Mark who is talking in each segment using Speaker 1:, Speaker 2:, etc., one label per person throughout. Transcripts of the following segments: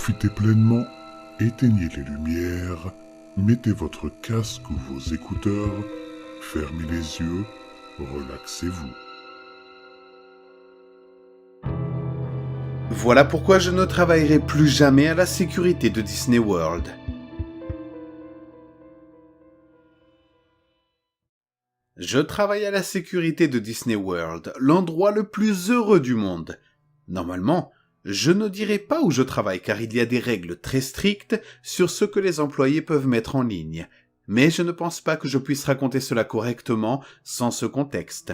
Speaker 1: Profitez pleinement, éteignez les lumières, mettez votre casque ou vos écouteurs, fermez les yeux, relaxez-vous.
Speaker 2: Voilà pourquoi je ne travaillerai plus jamais à la sécurité de Disney World. Je travaille à la sécurité de Disney World, l'endroit le plus heureux du monde. Normalement, je ne dirai pas où je travaille car il y a des règles très strictes sur ce que les employés peuvent mettre en ligne. Mais je ne pense pas que je puisse raconter cela correctement sans ce contexte.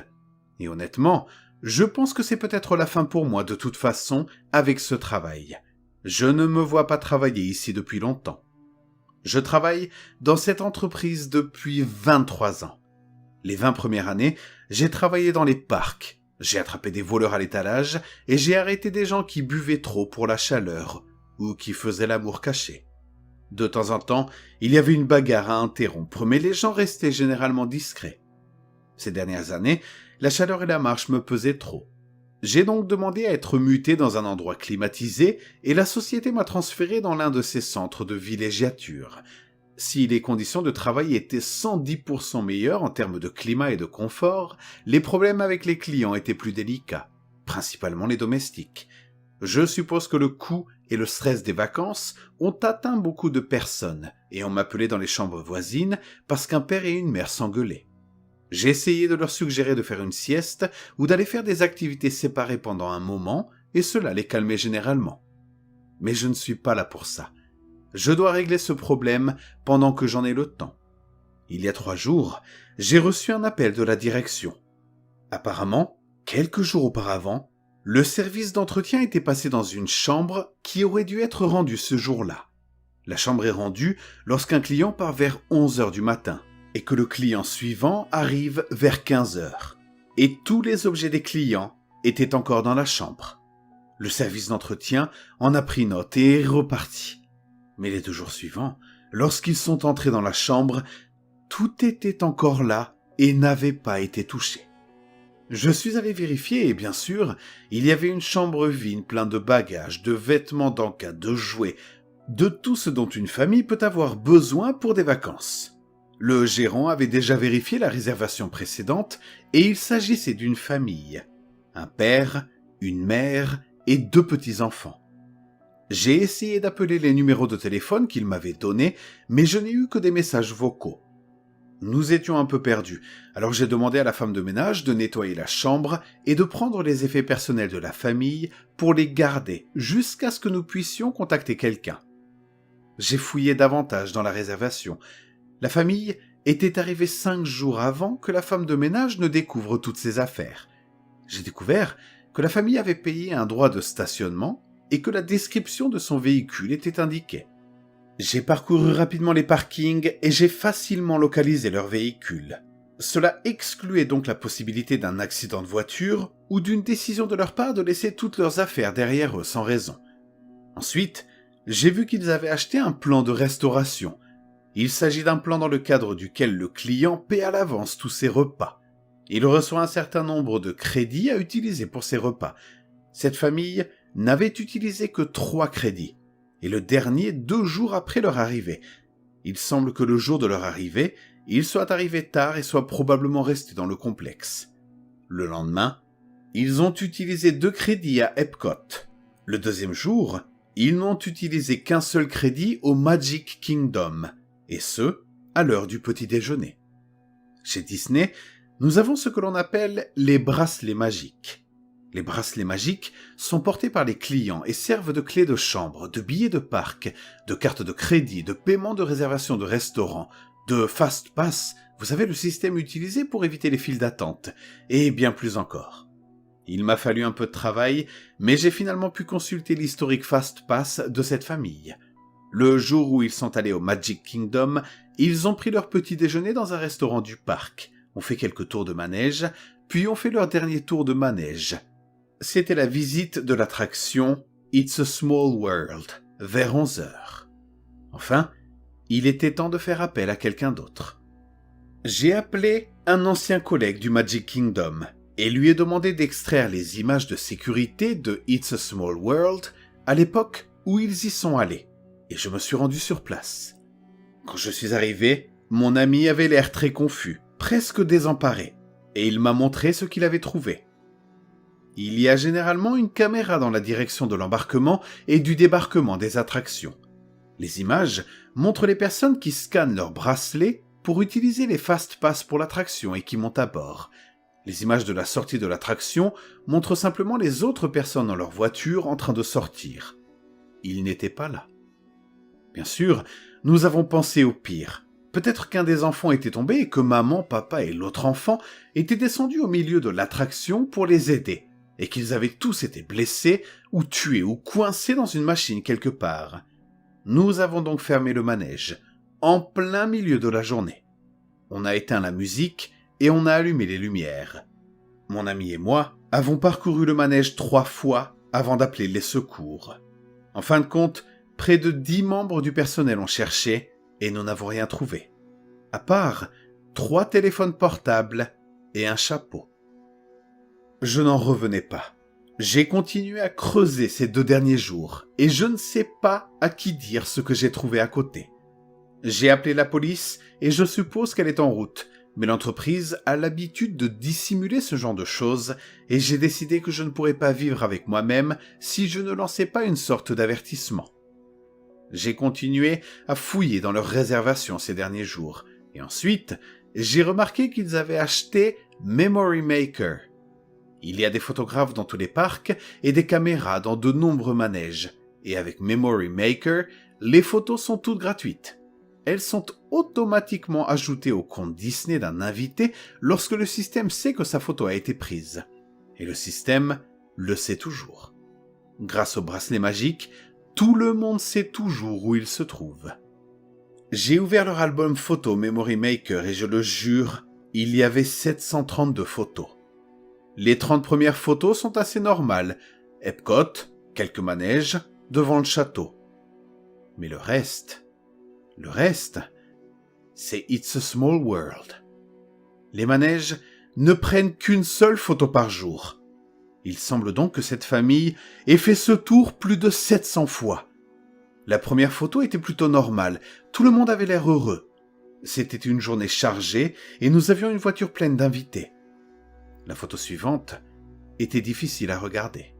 Speaker 2: Et honnêtement, je pense que c'est peut-être la fin pour moi de toute façon avec ce travail. Je ne me vois pas travailler ici depuis longtemps. Je travaille dans cette entreprise depuis 23 ans. Les 20 premières années, j'ai travaillé dans les parcs. J'ai attrapé des voleurs à l'étalage et j'ai arrêté des gens qui buvaient trop pour la chaleur ou qui faisaient l'amour caché. De temps en temps, il y avait une bagarre à interrompre, mais les gens restaient généralement discrets. Ces dernières années, la chaleur et la marche me pesaient trop. J'ai donc demandé à être muté dans un endroit climatisé et la société m'a transféré dans l'un de ses centres de villégiature. Si les conditions de travail étaient 110% meilleures en termes de climat et de confort, les problèmes avec les clients étaient plus délicats, principalement les domestiques. Je suppose que le coût et le stress des vacances ont atteint beaucoup de personnes et on m'appelait dans les chambres voisines parce qu'un père et une mère s'engueulaient. J'ai essayé de leur suggérer de faire une sieste ou d'aller faire des activités séparées pendant un moment et cela les calmait généralement. Mais je ne suis pas là pour ça. Je dois régler ce problème pendant que j'en ai le temps. Il y a 3 jours, j'ai reçu un appel de la direction. Apparemment, quelques jours auparavant, le service d'entretien était passé dans une chambre qui aurait dû être rendue ce jour-là. La chambre est rendue lorsqu'un client part vers 11h du matin et que le client suivant arrive vers 15h. Et tous les objets des clients étaient encore dans la chambre. Le service d'entretien en a pris note et est reparti. Mais les 2 jours suivants, lorsqu'ils sont entrés dans la chambre, tout était encore là et n'avait pas été touché. Je suis allé vérifier et bien sûr, il y avait une chambre vide pleine de bagages, de vêtements d'en-cas, de jouets, de tout ce dont une famille peut avoir besoin pour des vacances. Le gérant avait déjà vérifié la réservation précédente et il s'agissait d'une famille. Un père, une mère et 2 petits-enfants. J'ai essayé d'appeler les numéros de téléphone qu'il m'avait donnés, mais je n'ai eu que des messages vocaux. Nous étions un peu perdus, alors j'ai demandé à la femme de ménage de nettoyer la chambre et de prendre les effets personnels de la famille pour les garder jusqu'à ce que nous puissions contacter quelqu'un. J'ai fouillé davantage dans la réservation. La famille était arrivée 5 jours avant que la femme de ménage ne découvre toutes ses affaires. J'ai découvert que la famille avait payé un droit de stationnement et que la description de son véhicule était indiquée. J'ai parcouru rapidement les parkings et j'ai facilement localisé leur véhicule. Cela excluait donc la possibilité d'un accident de voiture ou d'une décision de leur part de laisser toutes leurs affaires derrière eux sans raison. Ensuite, j'ai vu qu'ils avaient acheté un plan de restauration. Il s'agit d'un plan dans le cadre duquel le client paie à l'avance tous ses repas. Il reçoit un certain nombre de crédits à utiliser pour ses repas. Cette famille n'avait utilisé que 3 crédits, et le dernier 2 jours après leur arrivée. Il semble que le jour de leur arrivée, ils soient arrivés tard et soient probablement restés dans le complexe. Le lendemain, ils ont utilisé 2 crédits à Epcot. Le deuxième jour, ils n'ont utilisé qu'un seul crédit au Magic Kingdom, et ce, à l'heure du petit déjeuner. Chez Disney, nous avons ce que l'on appelle les bracelets magiques. Les bracelets magiques sont portés par les clients et servent de clés de chambre, de billets de parc, de cartes de crédit, de paiement de réservation de restaurant, de Fast Pass, vous savez le système utilisé pour éviter les files d'attente, et bien plus encore. Il m'a fallu un peu de travail, mais j'ai finalement pu consulter l'historique Fast Pass de cette famille. Le jour où ils sont allés au Magic Kingdom, ils ont pris leur petit déjeuner dans un restaurant du parc, ont fait quelques tours de manège, puis ont fait leur dernier tour de manège. C'était la visite de l'attraction It's a Small World, vers 11h. Enfin, il était temps de faire appel à quelqu'un d'autre. J'ai appelé un ancien collègue du Magic Kingdom et lui ai demandé d'extraire les images de sécurité de It's a Small World à l'époque où ils y sont allés, et je me suis rendu sur place. Quand je suis arrivé, mon ami avait l'air très confus, presque désemparé, et il m'a montré ce qu'il avait trouvé. Il y a généralement une caméra dans la direction de l'embarquement et du débarquement des attractions. Les images montrent les personnes qui scannent leurs bracelets pour utiliser les fast pass pour l'attraction et qui montent à bord. Les images de la sortie de l'attraction montrent simplement les autres personnes dans leur voiture en train de sortir. Ils n'étaient pas là. Bien sûr, nous avons pensé au pire. Peut-être qu'un des enfants était tombé et que maman, papa et l'autre enfant étaient descendus au milieu de l'attraction pour les aider, et qu'ils avaient tous été blessés ou tués ou coincés dans une machine quelque part. Nous avons donc fermé le manège, en plein milieu de la journée. On a éteint la musique et on a allumé les lumières. Mon ami et moi avons parcouru le manège 3 fois avant d'appeler les secours. En fin de compte, près de 10 membres du personnel ont cherché et nous n'avons rien trouvé. À part 3 téléphones portables et un chapeau. Je n'en revenais pas. J'ai continué à creuser ces 2 derniers jours et je ne sais pas à qui dire ce que j'ai trouvé à côté. J'ai appelé la police et je suppose qu'elle est en route, mais l'entreprise a l'habitude de dissimuler ce genre de choses et j'ai décidé que je ne pourrais pas vivre avec moi-même si je ne lançais pas une sorte d'avertissement. J'ai continué à fouiller dans leurs réservations ces derniers jours et ensuite, j'ai remarqué qu'ils avaient acheté Memory Maker. Il y a des photographes dans tous les parcs et des caméras dans de nombreux manèges. Et avec Memory Maker, les photos sont toutes gratuites. Elles sont automatiquement ajoutées au compte Disney d'un invité lorsque le système sait que sa photo a été prise. Et le système le sait toujours. Grâce au bracelet magique, tout le monde sait toujours où il se trouve. J'ai ouvert leur album photo Memory Maker et je le jure, il y avait 732 photos. Les 30 premières photos sont assez normales. Epcot, quelques manèges, devant le château. Mais le reste, c'est It's a Small World. Les manèges ne prennent qu'une seule photo par jour. Il semble donc que cette famille ait fait ce tour plus de 700 fois. La première photo était plutôt normale, tout le monde avait l'air heureux. C'était une journée chargée et nous avions une voiture pleine d'invités. La photo suivante était difficile à regarder.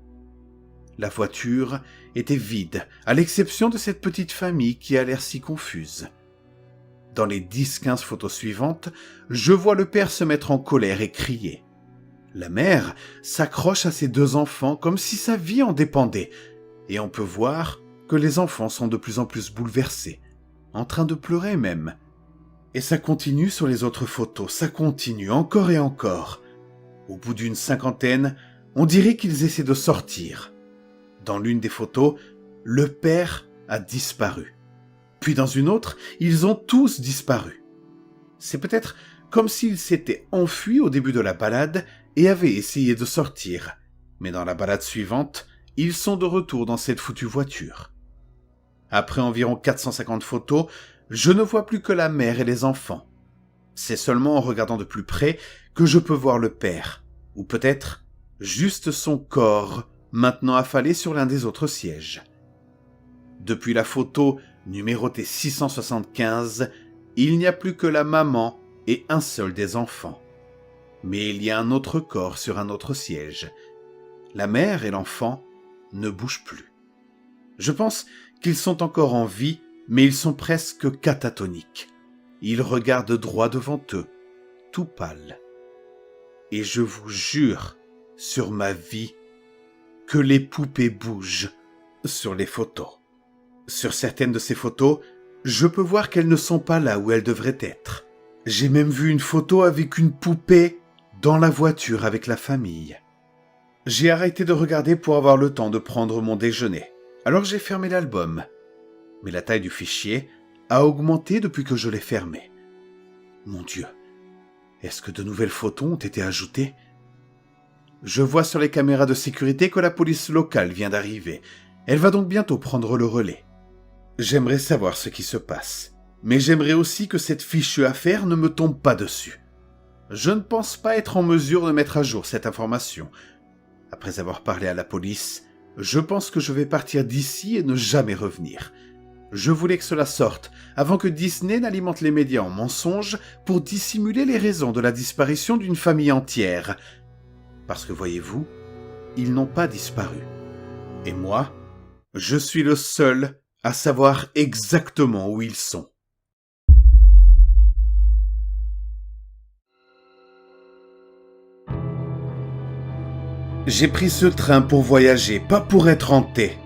Speaker 2: La voiture était vide, à l'exception de cette petite famille qui a l'air si confuse. Dans les 10-15 photos suivantes, je vois le père se mettre en colère et crier. La mère s'accroche à ses 2 enfants comme si sa vie en dépendait, et on peut voir que les enfants sont de plus en plus bouleversés, en train de pleurer même. Et ça continue sur les autres photos, ça continue encore et encore. Au bout d'une 50aine, on dirait qu'ils essaient de sortir. Dans l'une des photos, le père a disparu. Puis dans une autre, ils ont tous disparu. C'est peut-être comme s'ils s'étaient enfuis au début de la balade et avaient essayé de sortir. Mais dans la balade suivante, ils sont de retour dans cette foutue voiture. Après environ 450 photos, je ne vois plus que la mère et les enfants. C'est seulement en regardant de plus près que je peux voir le père, ou peut-être juste son corps maintenant affalé sur l'un des autres sièges. Depuis la photo numérotée 675, il n'y a plus que la maman et un seul des enfants. Mais il y a un autre corps sur un autre siège. La mère et l'enfant ne bougent plus. Je pense qu'ils sont encore en vie, mais ils sont presque catatoniques. Ils regardent droit devant eux, tout pâles. Et je vous jure, sur ma vie, que les poupées bougent sur les photos. Sur certaines de ces photos, je peux voir qu'elles ne sont pas là où elles devraient être. J'ai même vu une photo avec une poupée dans la voiture avec la famille. J'ai arrêté de regarder pour avoir le temps de prendre mon déjeuner. Alors j'ai fermé l'album. Mais la taille du fichier a augmenté depuis que je l'ai fermé. Mon Dieu, est-ce que de nouvelles photos ont été ajoutées ? Je vois sur les caméras de sécurité que la police locale vient d'arriver. Elle va donc bientôt prendre le relais. J'aimerais savoir ce qui se passe, mais j'aimerais aussi que cette fichue affaire ne me tombe pas dessus. Je ne pense pas être en mesure de mettre à jour cette information. Après avoir parlé à la police, Je pense que je vais partir d'ici et ne jamais revenir. Je voulais que cela sorte, avant que Disney n'alimente les médias en mensonges pour dissimuler les raisons de la disparition d'une famille entière. Parce que voyez-vous, ils n'ont pas disparu. Et moi, je suis le seul à savoir exactement où ils sont. J'ai pris ce train pour voyager, pas pour être hanté.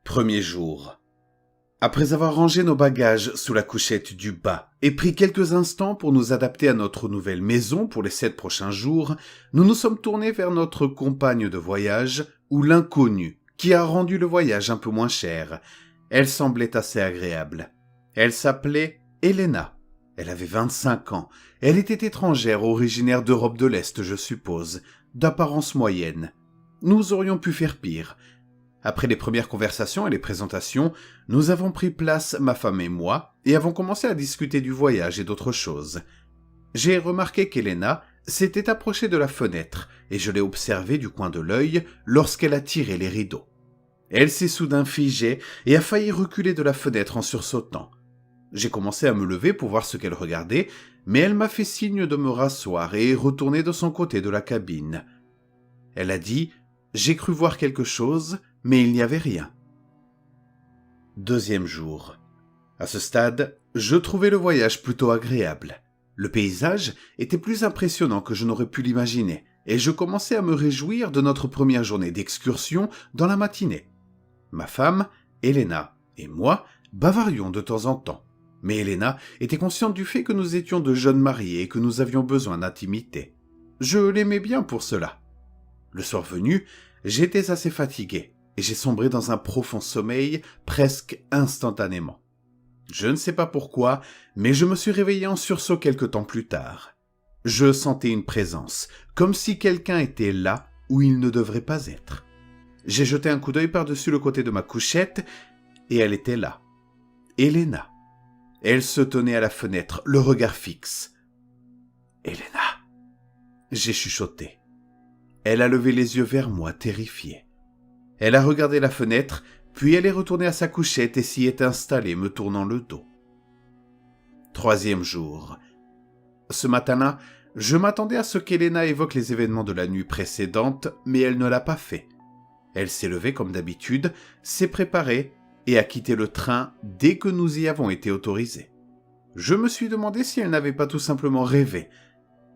Speaker 2: Premier jour. Après avoir rangé nos bagages sous la couchette du bas et pris quelques instants pour nous adapter à notre nouvelle maison pour les 7 prochains jours, nous nous sommes tournés vers notre compagne de voyage, ou l'inconnue, qui a rendu le voyage un peu moins cher. Elle semblait assez agréable. Elle s'appelait Elena. Elle avait 25 ans. Elle était étrangère, originaire d'Europe de l'Est, je suppose, d'apparence moyenne. Nous aurions pu faire pire. Après les premières conversations et les présentations, nous avons pris place, ma femme et moi, et avons commencé à discuter du voyage et d'autres choses. J'ai remarqué qu'Elena s'était approchée de la fenêtre, et je l'ai observée du coin de l'œil lorsqu'elle a tiré les rideaux. Elle s'est soudain figée et a failli reculer de la fenêtre en sursautant. J'ai commencé à me lever pour voir ce qu'elle regardait, mais elle m'a fait signe de me rasseoir et est retournée de son côté de la cabine. Elle a dit « J'ai cru voir quelque chose », mais il n'y avait rien. Deuxième jour. À ce stade, je trouvais le voyage plutôt agréable. Le paysage était plus impressionnant que je n'aurais pu l'imaginer, et je commençais à me réjouir de notre première journée d'excursion dans la matinée. Ma femme, Elena, et moi bavardions de temps en temps, mais Elena était consciente du fait que nous étions de jeunes mariés et que nous avions besoin d'intimité. Je l'aimais bien pour cela. Le soir venu, j'étais assez fatigué, et j'ai sombré dans un profond sommeil presque instantanément. Je ne sais pas pourquoi, mais je me suis réveillé en sursaut quelque temps plus tard. Je sentais une présence, comme si quelqu'un était là où il ne devrait pas être. J'ai jeté un coup d'œil par-dessus le côté de ma couchette, et elle était là. Elena. Elle se tenait à la fenêtre, le regard fixe. « Elena !» J'ai chuchoté. Elle a levé les yeux vers moi, terrifiée. Elle a regardé la fenêtre, puis elle est retournée à sa couchette et s'y est installée, me tournant le dos. Troisième jour. Ce matin-là, je m'attendais à ce qu'Elena évoque les événements de la nuit précédente, mais elle ne l'a pas fait. Elle s'est levée comme d'habitude, s'est préparée et a quitté le train dès que nous y avons été autorisés. Je me suis demandé si elle n'avait pas tout simplement rêvé.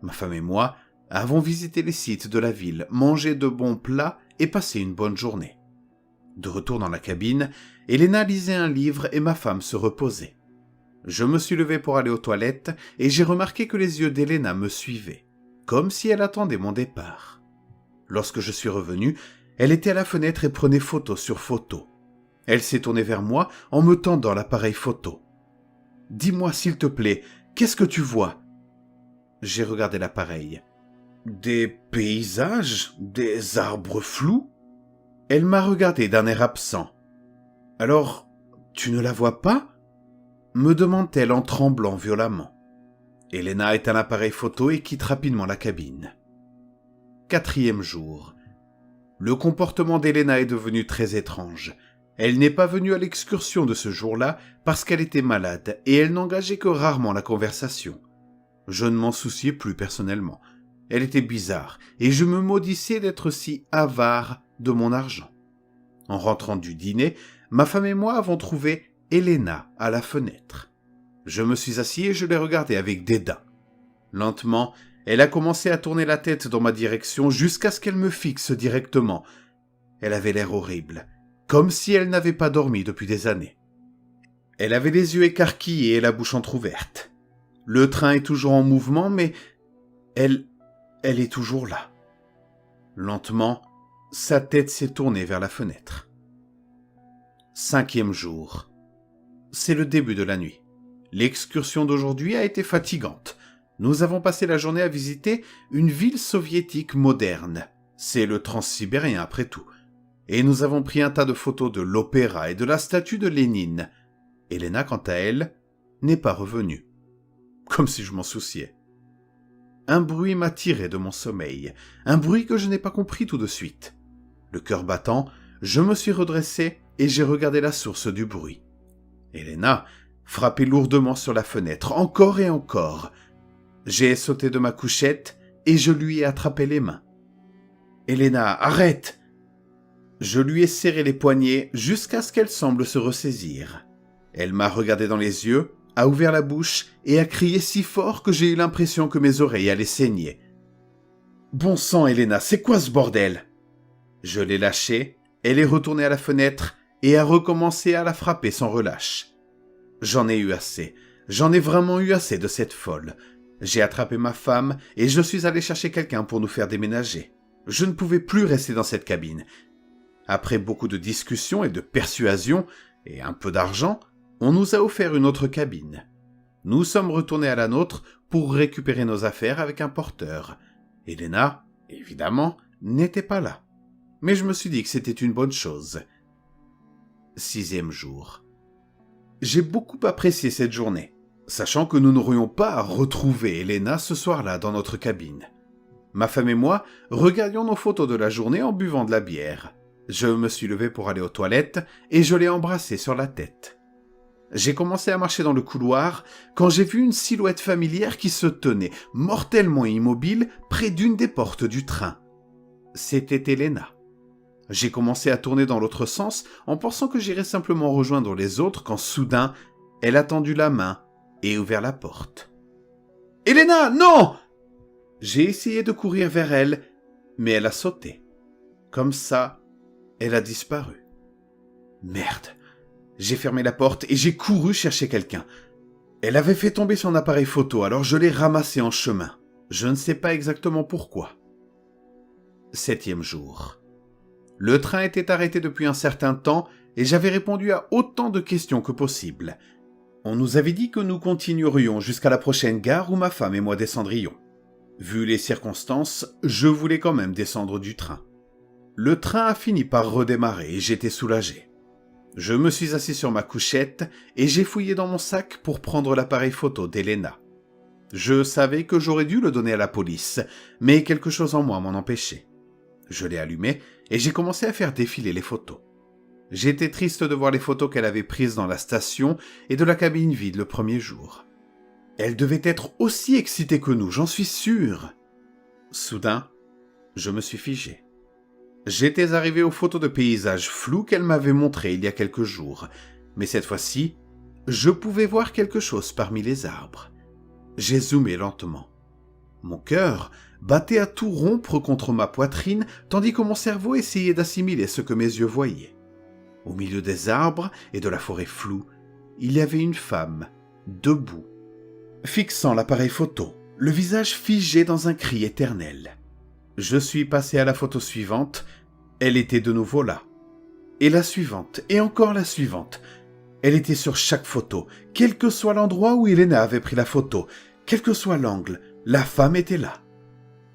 Speaker 2: Ma femme et moi avons visité les sites de la ville, mangé de bons plats et passé une bonne journée. De retour dans la cabine, Elena lisait un livre et ma femme se reposait. Je me suis levé pour aller aux toilettes et j'ai remarqué que les yeux d'Elena me suivaient, comme si elle attendait mon départ. Lorsque je suis revenu, elle était à la fenêtre et prenait photo sur photo. Elle s'est tournée vers moi en me tendant l'appareil photo. « Dis-moi s'il te plaît, qu'est-ce que tu vois ?» J'ai regardé l'appareil. « Des paysages, des arbres flous ?» Elle m'a regardé d'un air absent. « Alors, tu ne la vois pas ?» me demande-t-elle en tremblant violemment. Elena éteint l'appareil photo et quitte rapidement la cabine. Quatrième jour. Le comportement d'Elena est devenu très étrange. Elle n'est pas venue à l'excursion de ce jour-là parce qu'elle était malade et elle n'engageait que rarement la conversation. Je ne m'en souciais plus personnellement. Elle était bizarre et je me maudissais d'être si avare de mon argent. En rentrant du dîner, ma femme et moi avons trouvé Elena à la fenêtre. Je me suis assis et je l'ai regardée avec dédain. Lentement, elle a commencé à tourner la tête dans ma direction jusqu'à ce qu'elle me fixe directement. Elle avait l'air horrible, comme si elle n'avait pas dormi depuis des années. Elle avait les yeux écarquillés et la bouche entr'ouverte. Le train est toujours en mouvement, mais elle est toujours là. Lentement, sa tête s'est tournée vers la fenêtre. Cinquième jour. C'est le début de la nuit. L'excursion d'aujourd'hui a été fatigante. Nous avons passé la journée à visiter une ville soviétique moderne. C'est le Transsibérien après tout. Et nous avons pris un tas de photos de l'opéra et de la statue de Lénine. Elena, quant à elle, n'est pas revenue. Comme si je m'en souciais. un bruit m'a tiré de mon sommeil, un bruit que je n'ai pas compris tout de suite. Le cœur battant, je me suis redressé et j'ai regardé la source du bruit. Elena frappait lourdement sur la fenêtre, encore et encore. J'ai sauté de ma couchette et je lui ai attrapé les mains. « Elena, arrête !» Je lui ai serré les poignets jusqu'à ce qu'elle semble se ressaisir. Elle m'a regardé dans les yeux, a ouvert la bouche et a crié si fort que j'ai eu l'impression que mes oreilles allaient saigner. « Bon sang, Elena, c'est quoi ce bordel ?» Je l'ai lâchée, elle est retournée à la fenêtre et a recommencé à la frapper sans relâche. J'en ai eu assez, j'en ai vraiment eu assez de cette folle. J'ai attrapé ma femme et je suis allé chercher quelqu'un pour nous faire déménager. Je ne pouvais plus rester dans cette cabine. Après beaucoup de discussions et de persuasions, et un peu d'argent, on nous a offert une autre cabine. Nous sommes retournés à la nôtre pour récupérer nos affaires avec un porteur. Elena, évidemment, n'était pas là. Mais je me suis dit que c'était une bonne chose. 6e jour. J'ai beaucoup apprécié cette journée, sachant que nous n'aurions pas à retrouver Elena ce soir-là dans notre cabine. Ma femme et moi regardions nos photos de la journée en buvant de la bière. Je me suis levé pour aller aux toilettes et je l'ai embrassée sur la tête. J'ai commencé à marcher dans le couloir quand j'ai vu une silhouette familière qui se tenait, mortellement immobile, près d'une des portes du train. C'était Elena. J'ai commencé à tourner dans l'autre sens en pensant que j'irais simplement rejoindre les autres quand soudain, elle a tendu la main et ouvert la porte. « Elena, non !» J'ai essayé de courir vers elle, mais elle a sauté. Comme ça, elle a disparu. Merde. J'ai fermé la porte et j'ai couru chercher quelqu'un. Elle avait fait tomber son appareil photo, alors je l'ai ramassé en chemin. Je ne sais pas exactement pourquoi. 7e jour. Le train était arrêté depuis un certain temps et j'avais répondu à autant de questions que possible. On nous avait dit que nous continuerions jusqu'à la prochaine gare où ma femme et moi descendrions. Vu les circonstances, je voulais quand même descendre du train. Le train a fini par redémarrer et j'étais soulagé. Je me suis assis sur ma couchette et j'ai fouillé dans mon sac pour prendre l'appareil photo d'Elena. Je savais que j'aurais dû le donner à la police, mais quelque chose en moi m'en empêchait. Je l'ai allumé et j'ai commencé à faire défiler les photos. J'étais triste de voir les photos qu'elle avait prises dans la station et de la cabine vide le premier jour. Elle devait être aussi excitée que nous, j'en suis sûr. Soudain, je me suis figé. J'étais arrivé aux photos de paysages flous qu'elle m'avait montrées il y a quelques jours, mais cette fois-ci, je pouvais voir quelque chose parmi les arbres. J'ai zoomé lentement. Mon cœur battait à tout rompre contre ma poitrine, tandis que mon cerveau essayait d'assimiler ce que mes yeux voyaient. Au milieu des arbres et de la forêt floue, il y avait une femme, debout, fixant l'appareil photo, le visage figé dans un cri éternel. Je suis passé à la photo suivante, elle était de nouveau là. Et la suivante, et encore la suivante. Elle était sur chaque photo, quel que soit l'endroit où Elena avait pris la photo, quel que soit l'angle, la femme était là.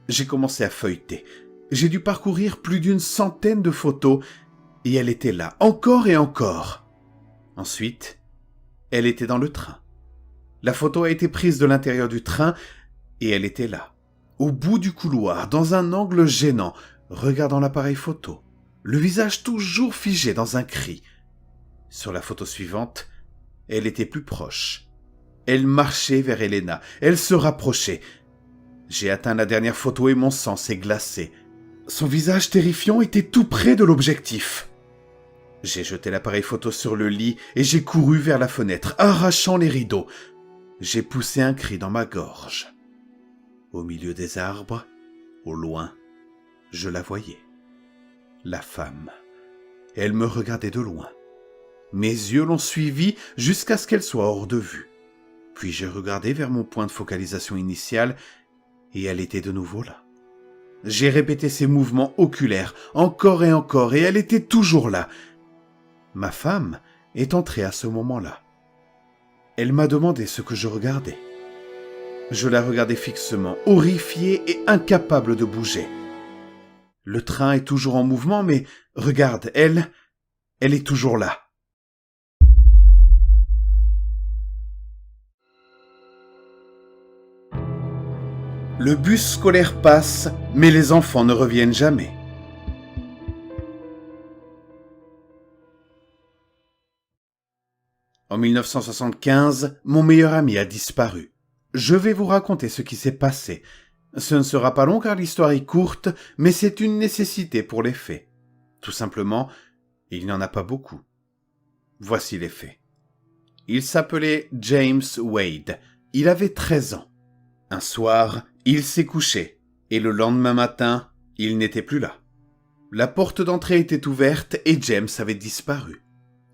Speaker 2: J'ai commencé à feuilleter. J'ai dû parcourir plus d'une centaine de photos, et elle était là, encore et encore. Ensuite, elle était dans le train. La photo a été prise de l'intérieur du train, et elle était là, au bout du couloir, dans un angle gênant, regardant l'appareil photo, le visage toujours figé dans un cri. Sur la photo suivante, elle était plus proche. Elle marchait vers Elena, elle se rapprochait. J'ai atteint la dernière photo et mon sang s'est glacé. Son visage terrifiant était tout près de l'objectif. J'ai jeté l'appareil photo sur le lit et j'ai couru vers la fenêtre, arrachant les rideaux. J'ai poussé un cri dans ma gorge. Au milieu des arbres, au loin, je la voyais. La femme. Elle me regardait de loin. Mes yeux l'ont suivie jusqu'à ce qu'elle soit hors de vue. Puis j'ai regardé vers mon point de focalisation initial et elle était de nouveau là. J'ai répété ses mouvements oculaires encore et elle était toujours là. Ma femme est entrée à ce moment-là. Elle m'a demandé ce que je regardais. Je la regardais fixement, horrifiée et incapable de bouger. Le train est toujours en mouvement, mais regarde, elle est toujours là. Le bus scolaire passe, mais les enfants ne reviennent jamais. En 1975, mon meilleur ami a disparu. Je vais vous raconter ce qui s'est passé. Ce ne sera pas long car l'histoire est courte, mais c'est une nécessité pour les faits. Tout simplement, il n'y en a pas beaucoup. Voici les faits. Il s'appelait James Wade. Il avait 13 ans. Un soir, il s'est couché, et le lendemain matin, il n'était plus là. La porte d'entrée était ouverte et James avait disparu.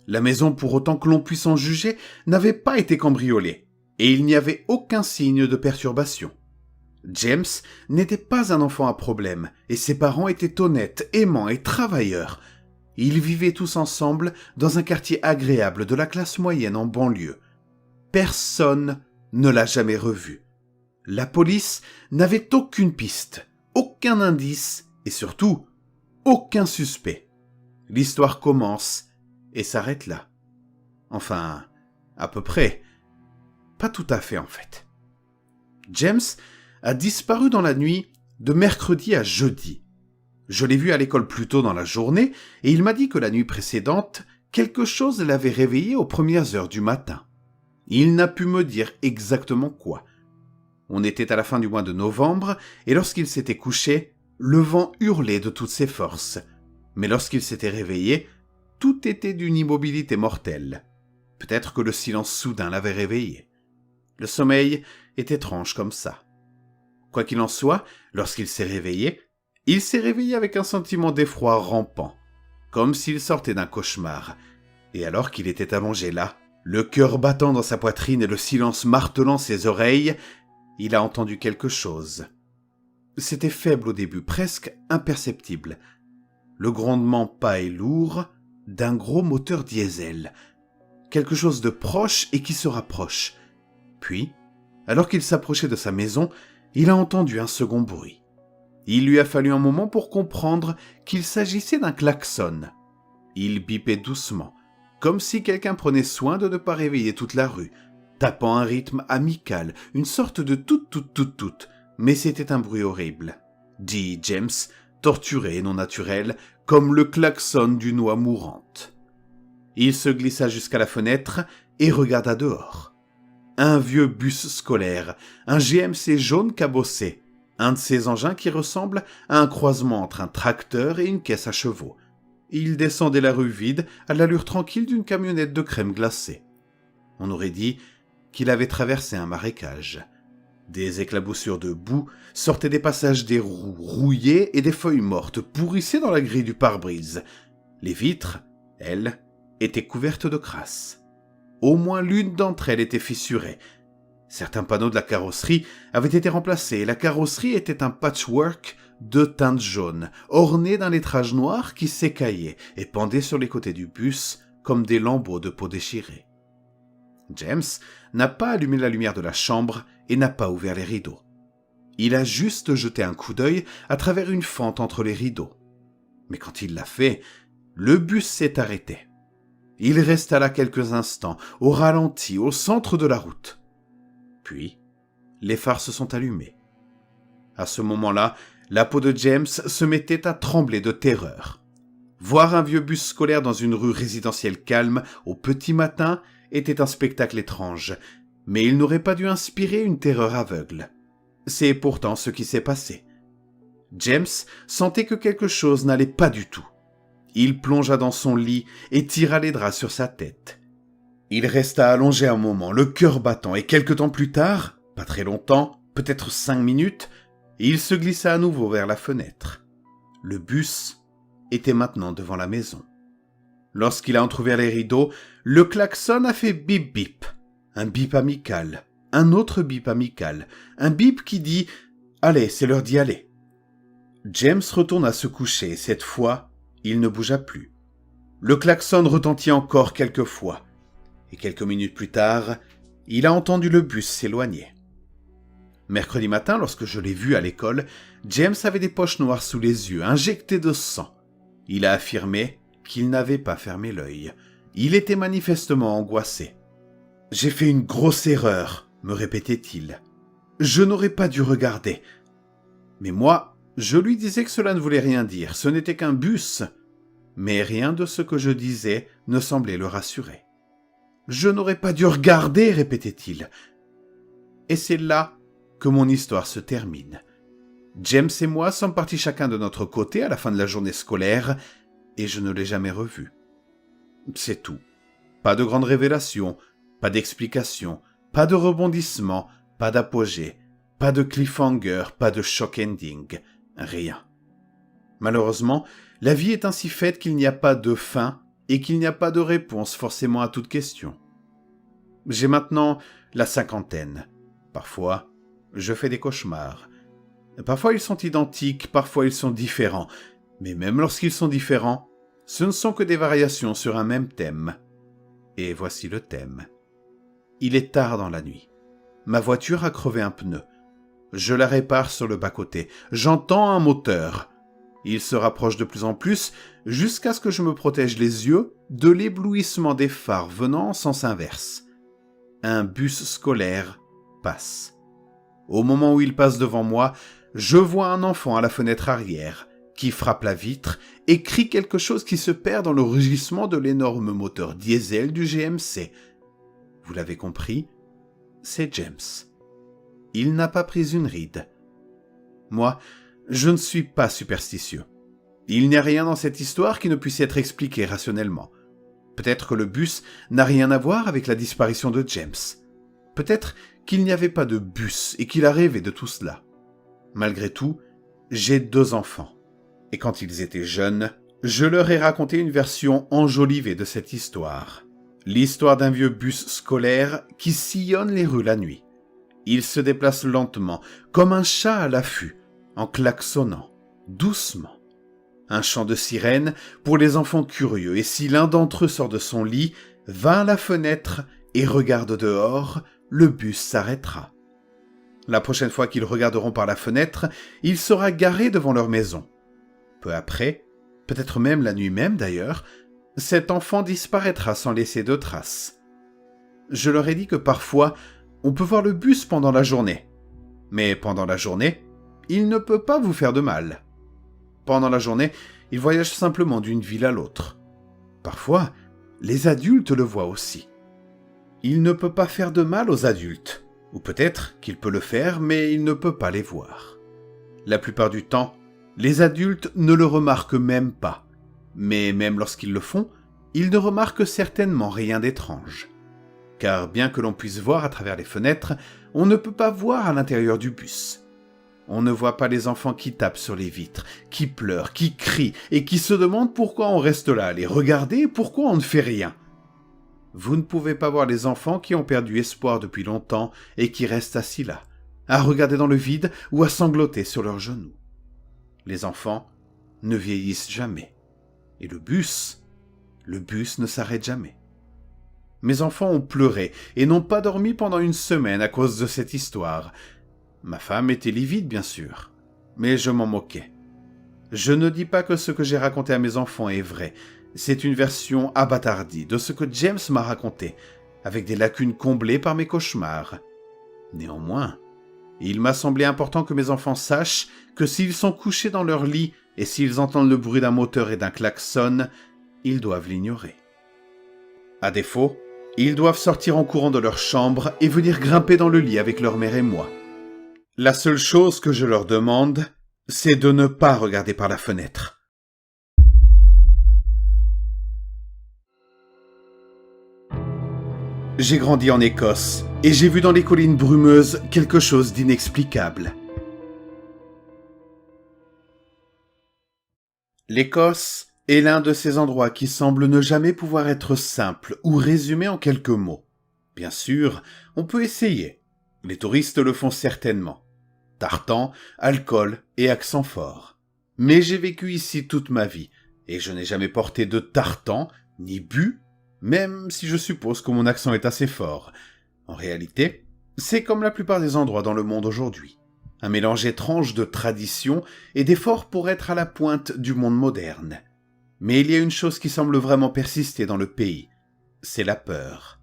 Speaker 2: La maison, pour autant que l'on puisse en juger, n'avait pas été cambriolée, et il n'y avait aucun signe de perturbation. James n'était pas un enfant à problème, et ses parents étaient honnêtes, aimants et travailleurs. Ils vivaient tous ensemble dans un quartier agréable de la classe moyenne en banlieue. Personne ne l'a jamais revu. La police n'avait aucune piste, aucun indice, et surtout, aucun suspect. L'histoire commence et s'arrête là. Enfin, à peu près. Pas tout à fait, en fait. James a disparu dans la nuit de mercredi à jeudi. Je l'ai vu à l'école plus tôt dans la journée et il m'a dit que la nuit précédente, quelque chose l'avait réveillé aux premières heures du matin. Il n'a pu me dire exactement quoi. On était à la fin du mois de novembre et lorsqu'il s'était couché, le vent hurlait de toutes ses forces. Mais lorsqu'il s'était réveillé, tout était d'une immobilité mortelle. Peut-être que le silence soudain l'avait réveillé. Le sommeil est étrange comme ça. Quoi qu'il en soit, lorsqu'il s'est réveillé, il s'est réveillé avec un sentiment d'effroi rampant, comme s'il sortait d'un cauchemar. Et alors qu'il était allongé là, le cœur battant dans sa poitrine et le silence martelant ses oreilles, il a entendu quelque chose. C'était faible au début, presque imperceptible. Le grondement pas et lourd d'un gros moteur diesel. Quelque chose de proche et qui se rapproche. Puis, alors qu'il s'approchait de sa maison, il a entendu un second bruit. Il lui a fallu un moment pour comprendre qu'il s'agissait d'un klaxon. Il bipait doucement, comme si quelqu'un prenait soin de ne pas réveiller toute la rue, tapant un rythme amical, une sorte de tout, mais c'était un bruit horrible, dit James, torturé et non naturel, comme le klaxon d'une oie mourante. Il se glissa jusqu'à la fenêtre et regarda dehors. Un vieux bus scolaire, un GMC jaune cabossé, un de ces engins qui ressemble à un croisement entre un tracteur et une caisse à chevaux. Il descendait la rue vide à l'allure tranquille d'une camionnette de crème glacée. On aurait dit qu'il avait traversé un marécage. Des éclaboussures de boue sortaient des passages des roues rouillées et des feuilles mortes pourrissaient dans la grille du pare-brise. Les vitres, elles, étaient couvertes de crasse. Au moins l'une d'entre elles était fissurée. Certains panneaux de la carrosserie avaient été remplacés et la carrosserie était un patchwork de teintes jaunes, orné d'un lettrage noir qui s'écaillait et pendait sur les côtés du bus comme des lambeaux de peau déchirée. James n'a pas allumé la lumière de la chambre et n'a pas ouvert les rideaux. Il a juste jeté un coup d'œil à travers une fente entre les rideaux. Mais quand il l'a fait, le bus s'est arrêté. Il resta là quelques instants, au ralenti, au centre de la route. Puis, les phares se sont allumés. À ce moment-là, la peau de James se mettait à trembler de terreur. Voir un vieux bus scolaire dans une rue résidentielle calme, au petit matin, était un spectacle étrange, mais il n'aurait pas dû inspirer une terreur aveugle. C'est pourtant ce qui s'est passé. James sentait que quelque chose n'allait pas du tout. Il plongea dans son lit et tira les draps sur sa tête. Il resta allongé un moment, le cœur battant, et quelque temps plus tard, pas très longtemps, peut-être 5 minutes, il se glissa à nouveau vers la fenêtre. Le bus était maintenant devant la maison. Lorsqu'il a entrouvert les rideaux, le klaxon a fait bip bip. Un bip amical, un autre bip amical, un bip qui dit « Allez, c'est l'heure d'y aller ». James retourna se coucher et cette fois, il ne bougea plus. Le klaxon retentit encore quelques fois. Et quelques minutes plus tard, il a entendu le bus s'éloigner. Mercredi matin, lorsque je l'ai vu à l'école, James avait des poches noires sous les yeux, injectées de sang. Il a affirmé qu'il n'avait pas fermé l'œil. Il était manifestement angoissé. « J'ai fait une grosse erreur », me répétait-il. je n'aurais pas dû regarder. Mais moi, je lui disais que cela ne voulait rien dire, ce n'était qu'un bus. Mais rien de ce que je disais ne semblait le rassurer. Je n'aurais pas dû regarder, répétait-il. Et c'est là que mon histoire se termine. James et moi sommes partis chacun de notre côté à la fin de la journée scolaire, et je ne l'ai jamais revu. C'est tout. Pas de grande révélation, pas d'explication, pas de rebondissement, pas d'apogée, pas de cliffhanger, pas de shock ending, rien. Malheureusement, la vie est ainsi faite qu'il n'y a pas de fin et qu'il n'y a pas de réponse forcément à toute question. J'ai maintenant la cinquantaine. Parfois, je fais des cauchemars. Parfois ils sont identiques, parfois ils sont différents. Mais même lorsqu'ils sont différents, ce ne sont que des variations sur un même thème. Et voici le thème. Il est tard dans la nuit. Ma voiture a crevé un pneu. Je la répare sur le bas-côté. J'entends un moteur. Il se rapproche de plus en plus jusqu'à ce que je me protège les yeux de l'éblouissement des phares venant en sens inverse. Un bus scolaire passe. Au moment où il passe devant moi, je vois un enfant à la fenêtre arrière qui frappe la vitre et crie quelque chose qui se perd dans le rugissement de l'énorme moteur diesel du GMC. Vous l'avez compris, c'est James. Il n'a pas pris une ride. Moi, je ne suis pas superstitieux. Il n'y a rien dans cette histoire qui ne puisse être expliqué rationnellement. Peut-être que le bus n'a rien à voir avec la disparition de James. Peut-être qu'il n'y avait pas de bus et qu'il a rêvé de tout cela. Malgré tout, j'ai 2 enfants. Et quand ils étaient jeunes, je leur ai raconté une version enjolivée de cette histoire. L'histoire d'un vieux bus scolaire qui sillonne les rues la nuit. Il se déplace lentement, comme un chat à l'affût, en klaxonnant, doucement. Un chant de sirène pour les enfants curieux, et si l'un d'entre eux sort de son lit, va à la fenêtre et regarde dehors, le bus s'arrêtera. La prochaine fois qu'ils regarderont par la fenêtre, il sera garé devant leur maison. Peu après, peut-être même la nuit même d'ailleurs, cet enfant disparaîtra sans laisser de traces. Je leur ai dit que parfois, on peut voir le bus pendant la journée. Mais pendant la journée, il ne peut pas vous faire de mal. Pendant la journée, il voyage simplement d'une ville à l'autre. Parfois, les adultes le voient aussi. Il ne peut pas faire de mal aux adultes. Ou peut-être qu'il peut le faire, mais il ne peut pas les voir. La plupart du temps, les adultes ne le remarquent même pas. Mais même lorsqu'ils le font, ils ne remarquent certainement rien d'étrange. Car bien que l'on puisse voir à travers les fenêtres, on ne peut pas voir à l'intérieur du bus. On ne voit pas les enfants qui tapent sur les vitres, qui pleurent, qui crient et qui se demandent pourquoi on reste là à les regarder et pourquoi on ne fait rien. Vous ne pouvez pas voir les enfants qui ont perdu espoir depuis longtemps et qui restent assis là, à regarder dans le vide ou à sangloter sur leurs genoux. Les enfants ne vieillissent jamais. Et le bus ne s'arrête jamais. Mes enfants ont pleuré et n'ont pas dormi pendant une semaine à cause de cette histoire. Ma femme était livide, bien sûr, mais je m'en moquais. Je ne dis pas que ce que j'ai raconté à mes enfants est vrai. C'est une version abâtardie de ce que James m'a raconté, avec des lacunes comblées par mes cauchemars. Néanmoins, il m'a semblé important que mes enfants sachent que s'ils sont couchés dans leur lit et s'ils entendent le bruit d'un moteur et d'un klaxon, ils doivent l'ignorer. À défaut, ils doivent sortir en courant de leur chambre et venir grimper dans le lit avec leur mère et moi. La seule chose que je leur demande, c'est de ne pas regarder par la fenêtre. J'ai grandi en Écosse et j'ai vu dans les collines brumeuses quelque chose d'inexplicable. L'Écosse est l'un de ces endroits qui semblent ne jamais pouvoir être simples ou résumés en quelques mots. Bien sûr, on peut essayer. Les touristes le font certainement. Tartan, alcool et accent fort. Mais j'ai vécu ici toute ma vie, et je n'ai jamais porté de tartan, ni bu, même si je suppose que mon accent est assez fort. En réalité, c'est comme la plupart des endroits dans le monde aujourd'hui. Un mélange étrange de traditions et d'efforts pour être à la pointe du monde moderne. Mais il y a une chose qui semble vraiment persister dans le pays, c'est la peur.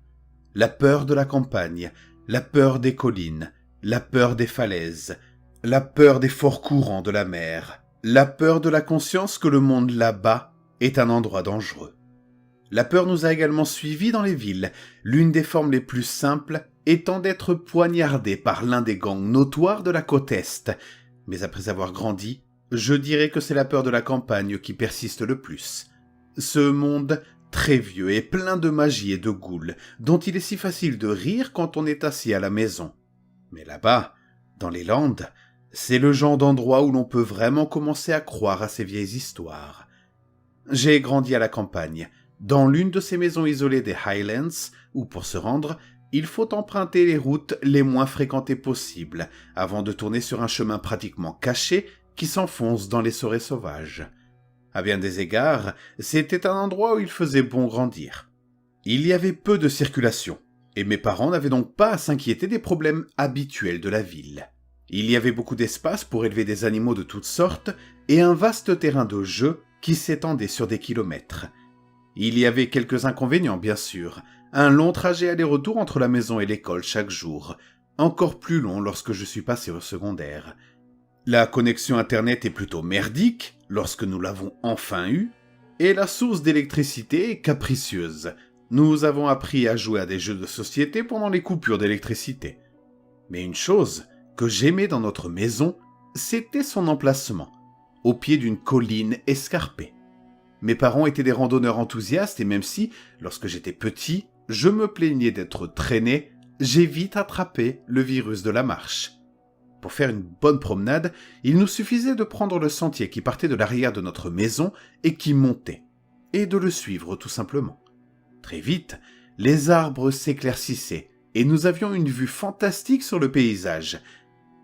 Speaker 2: La peur de la campagne, la peur des collines, la peur des falaises, la peur des forts courants de la mer, la peur de la conscience que le monde là-bas est un endroit dangereux. La peur nous a également suivis dans les villes, l'une des formes les plus simples étant d'être poignardé par l'un des gangs notoires de la côte Est. Mais après avoir grandi, je dirais que c'est la peur de la campagne qui persiste le plus. Ce monde très vieux et plein de magie et de ghouls, dont il est si facile de rire quand on est assis à la maison. Mais là-bas, dans les Landes, c'est le genre d'endroit où l'on peut vraiment commencer à croire à ces vieilles histoires. J'ai grandi à la campagne, dans l'une de ces maisons isolées des Highlands, où pour se rendre, il faut emprunter les routes les moins fréquentées possibles, avant de tourner sur un chemin pratiquement caché qui s'enfonce dans les forêts sauvages. À bien des égards, c'était un endroit où il faisait bon grandir. Il y avait peu de circulation, et mes parents n'avaient donc pas à s'inquiéter des problèmes habituels de la ville. Il y avait beaucoup d'espace pour élever des animaux de toutes sortes, et un vaste terrain de jeu qui s'étendait sur des kilomètres. Il y avait quelques inconvénients, bien sûr. Un long trajet aller-retour entre la maison et l'école chaque jour, encore plus long lorsque je suis passé au secondaire. La connexion Internet est plutôt merdique, lorsque nous l'avons enfin eue, et la source d'électricité est capricieuse. Nous avons appris à jouer à des jeux de société pendant les coupures d'électricité. Mais une chose que j'aimais dans notre maison, c'était son emplacement, au pied d'une colline escarpée. Mes parents étaient des randonneurs enthousiastes et même si, lorsque j'étais petit, je me plaignais d'être traîné, j'ai vite attrapé le virus de la marche. Pour faire une bonne promenade, il nous suffisait de prendre le sentier qui partait de l'arrière de notre maison et qui montait, et de le suivre tout simplement. Très vite, les arbres s'éclaircissaient et nous avions une vue fantastique sur le paysage.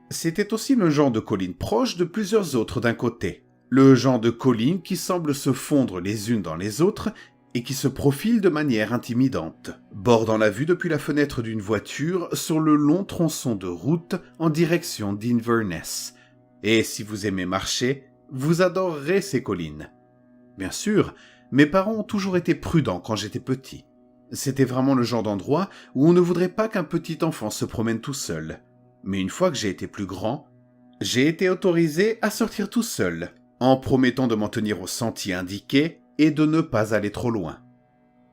Speaker 2: C'était aussi le genre de colline proche de plusieurs autres d'un côté, le genre de collines qui semblent se fondre les unes dans les autres et qui se profilent de manière intimidante, bordant la vue depuis la fenêtre d'une voiture sur le long tronçon de route en direction d'Inverness. Et si vous aimez marcher, vous adorerez ces collines. Bien sûr, mes parents ont toujours été prudents quand j'étais petit. C'était vraiment le genre d'endroit où on ne voudrait pas qu'un petit enfant se promène tout seul. Mais une fois que j'ai été plus grand, j'ai été autorisé à sortir tout seul, en promettant de m'en tenir au sentier indiqué et de ne pas aller trop loin.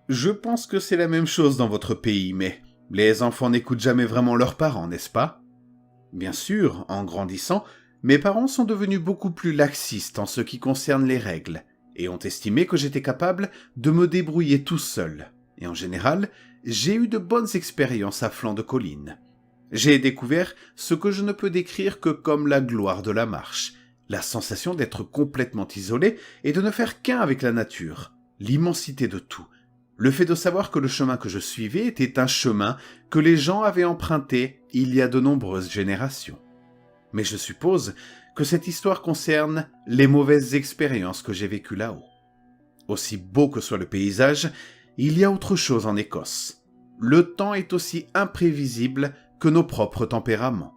Speaker 2: Je pense que c'est la même chose dans votre pays, mais les enfants n'écoutent jamais vraiment leurs parents, n'est-ce pas? Bien sûr, en grandissant, mes parents sont devenus beaucoup plus laxistes en ce qui concerne les règles, et ont estimé que j'étais capable de me débrouiller tout seul. Et en général, j'ai eu de bonnes expériences à flanc de colline. J'ai découvert ce que je ne peux décrire que comme la gloire de la marche, la sensation d'être complètement isolé et de ne faire qu'un avec la nature, l'immensité de tout, le fait de savoir que le chemin que je suivais était un chemin que les gens avaient emprunté il y a de nombreuses générations. Mais je suppose que cette histoire concerne les mauvaises expériences que j'ai vécues là-haut. Aussi beau que soit le paysage, il y a autre chose en Écosse. Le temps est aussi imprévisible que nos propres tempéraments.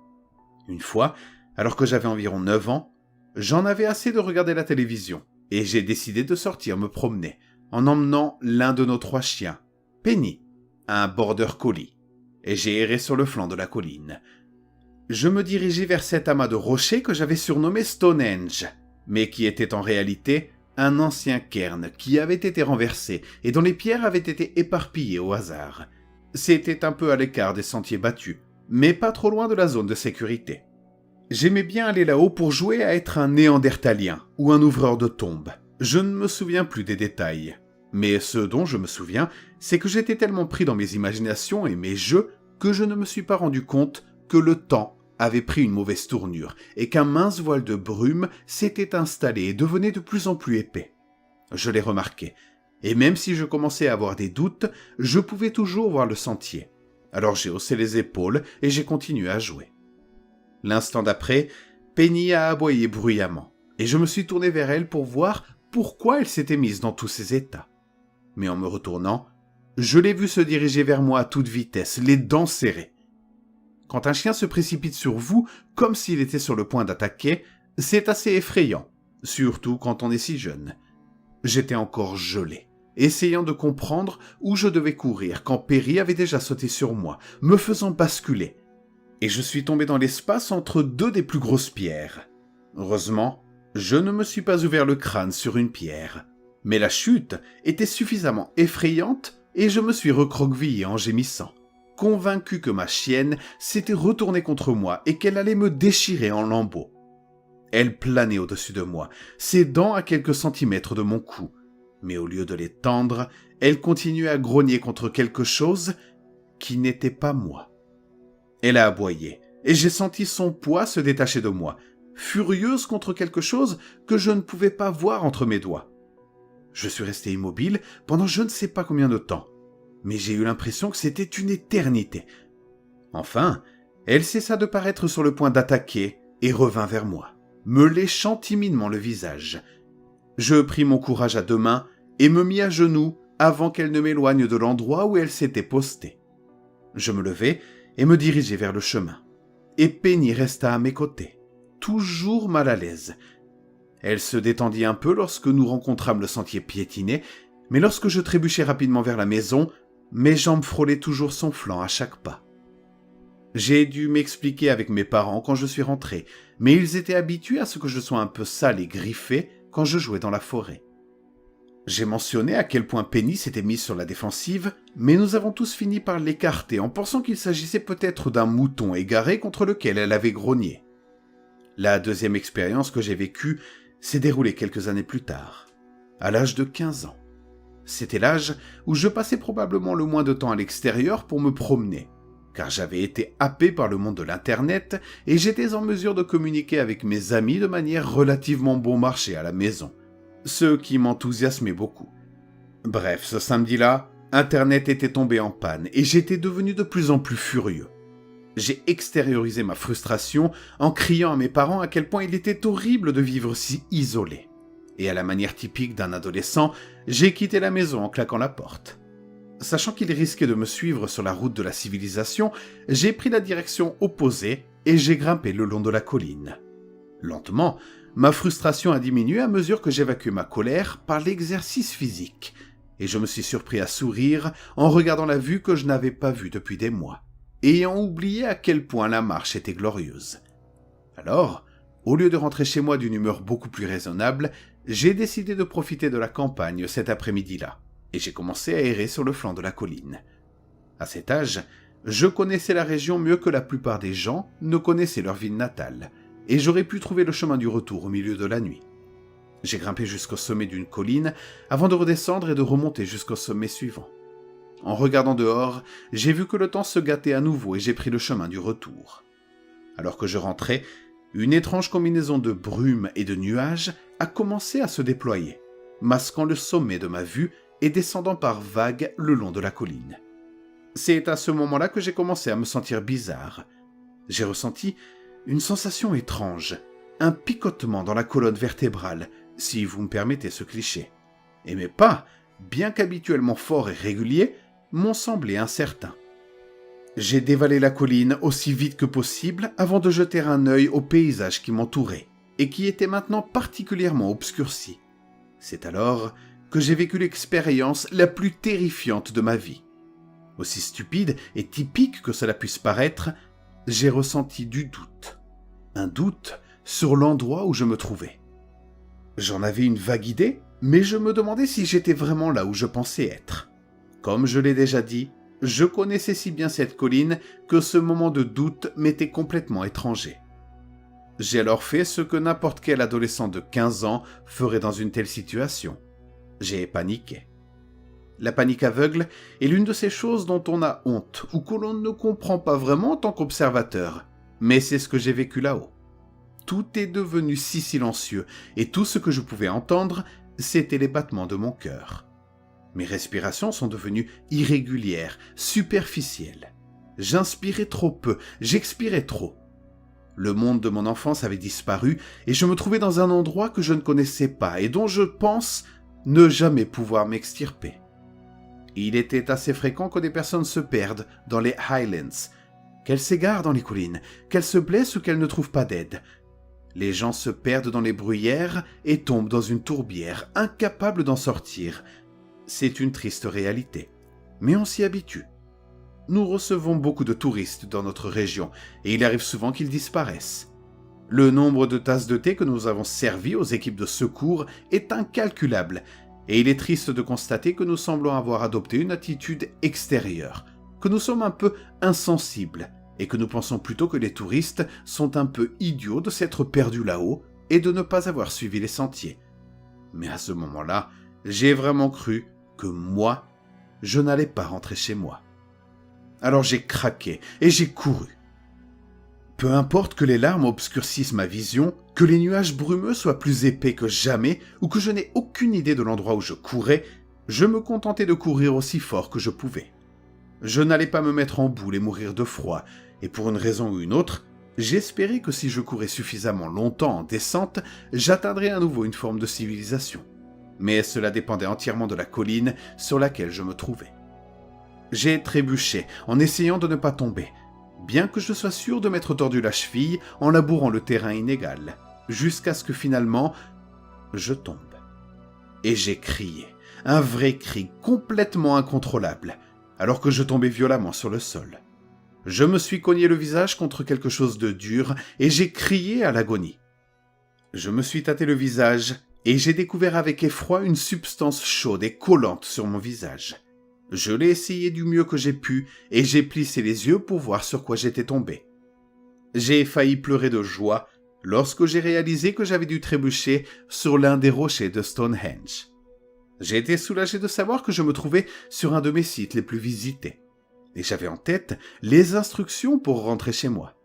Speaker 2: Une fois, alors que j'avais environ 9 ans, j'en avais assez de regarder la télévision, et j'ai décidé de sortir me promener, en emmenant l'un de nos 3 chiens, Penny, un border collie, et j'ai erré sur le flanc de la colline. Je me dirigeais vers cet amas de rochers que j'avais surnommé Stonehenge, mais qui était en réalité un ancien cairn qui avait été renversé et dont les pierres avaient été éparpillées au hasard. C'était un peu à l'écart des sentiers battus, mais pas trop loin de la zone de sécurité. J'aimais bien aller là-haut pour jouer à être un néandertalien ou un ouvreur de tombes. Je ne me souviens plus des détails. Mais ce dont je me souviens, c'est que j'étais tellement pris dans mes imaginations et mes jeux que je ne me suis pas rendu compte que le temps avait pris une mauvaise tournure et qu'un mince voile de brume s'était installé et devenait de plus en plus épais. Je l'ai remarqué, et même si je commençais à avoir des doutes, je pouvais toujours voir le sentier. Alors j'ai haussé les épaules et j'ai continué à jouer. L'instant d'après, Penny a aboyé bruyamment, et je me suis tourné vers elle pour voir pourquoi elle s'était mise dans tous ces états. Mais en me retournant, je l'ai vue se diriger vers moi à toute vitesse, les dents serrées. Quand un chien se précipite sur vous, comme s'il était sur le point d'attaquer, c'est assez effrayant, surtout quand on est si jeune. J'étais encore gelé, essayant de comprendre où je devais courir quand Perry avait déjà sauté sur moi, me faisant basculer. et je suis tombé dans l'espace entre deux des plus grosses pierres. Heureusement, je ne me suis pas ouvert le crâne sur une pierre, mais la chute était suffisamment effrayante et je me suis recroquevillé en gémissant, convaincu que ma chienne s'était retournée contre moi et qu'elle allait me déchirer en lambeaux. Elle planait au-dessus de moi, ses dents à quelques centimètres de mon cou, mais au lieu de les tendre, elle continuait à grogner contre quelque chose qui n'était pas moi. Elle a aboyé, et j'ai senti son poids se détacher de moi, furieuse contre quelque chose que je ne pouvais pas voir entre mes doigts. Je suis resté immobile pendant je ne sais pas combien de temps, mais j'ai eu l'impression que c'était une éternité. Enfin, elle cessa de paraître sur le point d'attaquer et revint vers moi, me léchant timidement le visage. Je pris mon courage à deux mains et me mis à genoux avant qu'elle ne m'éloigne de l'endroit où elle s'était postée. Je me levai et me dirigeai vers le chemin. Et Penny resta à mes côtés, toujours mal à l'aise. Elle se détendit un peu lorsque nous rencontrâmes le sentier piétiné, mais lorsque je trébuchai rapidement vers la maison, mes jambes frôlaient toujours son flanc à chaque pas. J'ai dû m'expliquer avec mes parents quand je suis rentré, mais ils étaient habitués à ce que je sois un peu sale et griffé quand je jouais dans la forêt. J'ai mentionné à quel point Penny s'était mise sur la défensive, mais nous avons tous fini par l'écarter en pensant qu'il s'agissait peut-être d'un mouton égaré contre lequel elle avait grogné. La deuxième expérience que j'ai vécue s'est déroulée quelques années plus tard, à l'âge de 15 ans. C'était l'âge où je passais probablement le moins de temps à l'extérieur pour me promener, car j'avais été happé par le monde de l'Internet et j'étais en mesure de communiquer avec mes amis de manière relativement bon marché à la maison, ce qui m'enthousiasmait beaucoup. Bref, ce samedi-là, Internet était tombé en panne et j'étais devenu de plus en plus furieux. J'ai extériorisé ma frustration en criant à mes parents à quel point il était horrible de vivre si isolé. Et à la manière typique d'un adolescent, j'ai quitté la maison en claquant la porte. Sachant qu'il risquait de me suivre sur la route de la civilisation, j'ai pris la direction opposée et j'ai grimpé le long de la colline. Lentement, ma frustration a diminué à mesure que j'évacuais ma colère par l'exercice physique, et je me suis surpris à sourire en regardant la vue que je n'avais pas vue depuis des mois, ayant oublié à quel point la marche était glorieuse. Alors, au lieu de rentrer chez moi d'une humeur beaucoup plus raisonnable, j'ai décidé de profiter de la campagne cet après-midi-là, et j'ai commencé à errer sur le flanc de la colline. À cet âge, je connaissais la région mieux que la plupart des gens ne connaissaient leur ville natale, et j'aurais pu trouver le chemin du retour au milieu de la nuit. J'ai grimpé jusqu'au sommet d'une colline avant de redescendre et de remonter jusqu'au sommet suivant. En regardant dehors, j'ai vu que le temps se gâtait à nouveau et j'ai pris le chemin du retour. Alors que je rentrais, une étrange combinaison de brume et de nuages a commencé à se déployer, masquant le sommet de ma vue et descendant par vagues le long de la colline. C'est à ce moment-là que j'ai commencé à me sentir bizarre. J'ai ressenti une sensation étrange, un picotement dans la colonne vertébrale, si vous me permettez ce cliché. Et mes pas, bien qu'habituellement forts et réguliers, m'ont semblé incertains. J'ai dévalé la colline aussi vite que possible avant de jeter un œil au paysage qui m'entourait et qui était maintenant particulièrement obscurci. C'est alors que j'ai vécu l'expérience la plus terrifiante de ma vie. Aussi stupide et typique que cela puisse paraître, j'ai ressenti du doute. Un doute sur l'endroit où je me trouvais. J'en avais une vague idée, mais je me demandais si j'étais vraiment là où je pensais être. Comme je l'ai déjà dit, je connaissais si bien cette colline que ce moment de doute m'était complètement étranger. J'ai alors fait ce que n'importe quel adolescent de 15 ans ferait dans une telle situation. J'ai paniqué. La panique aveugle est l'une de ces choses dont on a honte ou que l'on ne comprend pas vraiment en tant qu'observateur, mais c'est ce que j'ai vécu là-haut. Tout est devenu si silencieux et tout ce que je pouvais entendre, c'était les battements de mon cœur. Mes respirations sont devenues irrégulières, superficielles. J'inspirais trop peu, j'expirais trop. Le monde de mon enfance avait disparu et je me trouvais dans un endroit que je ne connaissais pas et dont je pense ne jamais pouvoir m'extirper. Il était assez fréquent que des personnes se perdent dans les Highlands, qu'elles s'égarent dans les collines, qu'elles se blessent ou qu'elles ne trouvent pas d'aide. Les gens se perdent dans les bruyères et tombent dans une tourbière, incapables d'en sortir. C'est une triste réalité, mais on s'y habitue. Nous recevons beaucoup de touristes dans notre région, et il arrive souvent qu'ils disparaissent. Le nombre de tasses de thé que nous avons servies aux équipes de secours est incalculable, et il est triste de constater que nous semblons avoir adopté une attitude extérieure, que nous sommes un peu insensibles, et que nous pensons plutôt que les touristes sont un peu idiots de s'être perdus là-haut et de ne pas avoir suivi les sentiers. Mais à ce moment-là, j'ai vraiment cru que moi, je n'allais pas rentrer chez moi. Alors j'ai craqué et j'ai couru. Peu importe que les larmes obscurcissent ma vision, que les nuages brumeux soient plus épais que jamais ou que je n'ai aucune idée de l'endroit où je courais, je me contentais de courir aussi fort que je pouvais. Je n'allais pas me mettre en boule et mourir de froid, et pour une raison ou une autre, j'espérais que si je courais suffisamment longtemps en descente, j'atteindrais à nouveau une forme de civilisation. Mais cela dépendait entièrement de la colline sur laquelle je me trouvais. J'ai trébuché en essayant de ne pas tomber, bien que je sois sûr de m'être tordu la cheville en labourant le terrain inégal, jusqu'à ce que finalement, je tombe. Et j'ai crié, un vrai cri complètement incontrôlable, alors que je tombais violemment sur le sol. Je me suis cogné le visage contre quelque chose de dur et j'ai crié à l'agonie. Je me suis tâté le visage et j'ai découvert avec effroi une substance chaude et collante sur mon visage. Je l'ai essayé du mieux que j'ai pu et j'ai plissé les yeux pour voir sur quoi j'étais tombé. J'ai failli pleurer de joie lorsque j'ai réalisé que j'avais dû trébucher sur l'un des rochers de Stonehenge. J'ai été soulagé de savoir que je me trouvais sur un de mes sites les plus visités. Et j'avais en tête les instructions pour rentrer chez moi.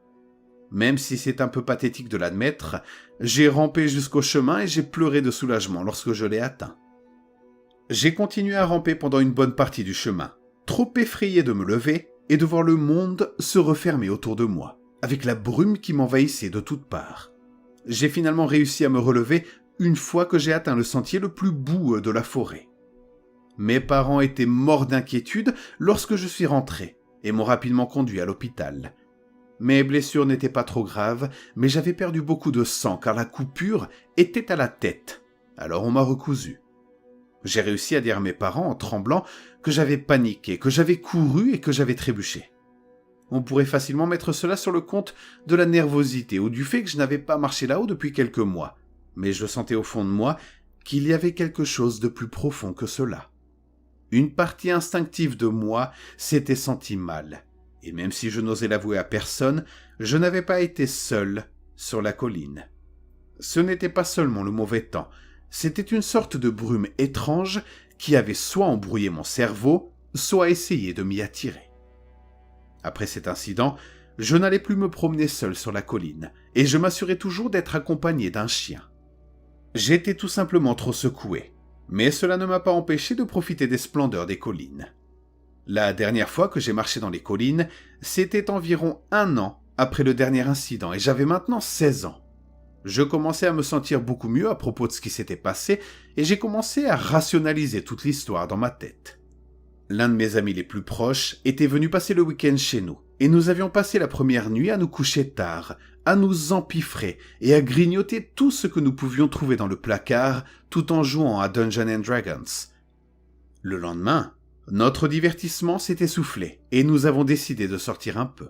Speaker 2: Même si c'est un peu pathétique de l'admettre, j'ai rampé jusqu'au chemin et j'ai pleuré de soulagement lorsque je l'ai atteint. J'ai continué à ramper pendant une bonne partie du chemin, trop effrayé de me lever et de voir le monde se refermer autour de moi, avec la brume qui m'envahissait de toutes parts. J'ai finalement réussi à me relever une fois que j'ai atteint le sentier le plus boueux de la forêt. Mes parents étaient morts d'inquiétude lorsque je suis rentré et m'ont rapidement conduit à l'hôpital. Mes blessures n'étaient pas trop graves, mais j'avais perdu beaucoup de sang car la coupure était à la tête, alors on m'a recousu. J'ai réussi à dire à mes parents en tremblant que j'avais paniqué, que j'avais couru et que j'avais trébuché. On pourrait facilement mettre cela sur le compte de la nervosité ou du fait que je n'avais pas marché là-haut depuis quelques mois, mais je sentais au fond de moi qu'il y avait quelque chose de plus profond que cela. Une partie instinctive de moi s'était sentie mal, et même si je n'osais l'avouer à personne, je n'avais pas été seul sur la colline. Ce n'était pas seulement le mauvais temps, c'était une sorte de brume étrange qui avait soit embrouillé mon cerveau, soit essayé de m'y attirer. Après cet incident, je n'allais plus me promener seul sur la colline, et je m'assurais toujours d'être accompagné d'un chien. J'étais tout simplement trop secoué, mais cela ne m'a pas empêché de profiter des splendeurs des collines. La dernière fois que j'ai marché dans les collines, c'était environ 1 an après le dernier incident, et j'avais maintenant 16 ans. Je commençais à me sentir beaucoup mieux à propos de ce qui s'était passé, et j'ai commencé à rationaliser toute l'histoire dans ma tête. L'un de mes amis les plus proches était venu passer le week-end chez nous, et nous avions passé la première nuit à nous coucher tard, à nous empiffrer et à grignoter tout ce que nous pouvions trouver dans le placard, tout en jouant à Dungeons and Dragons. Le lendemain, notre divertissement s'est essoufflé, et nous avons décidé de sortir un peu.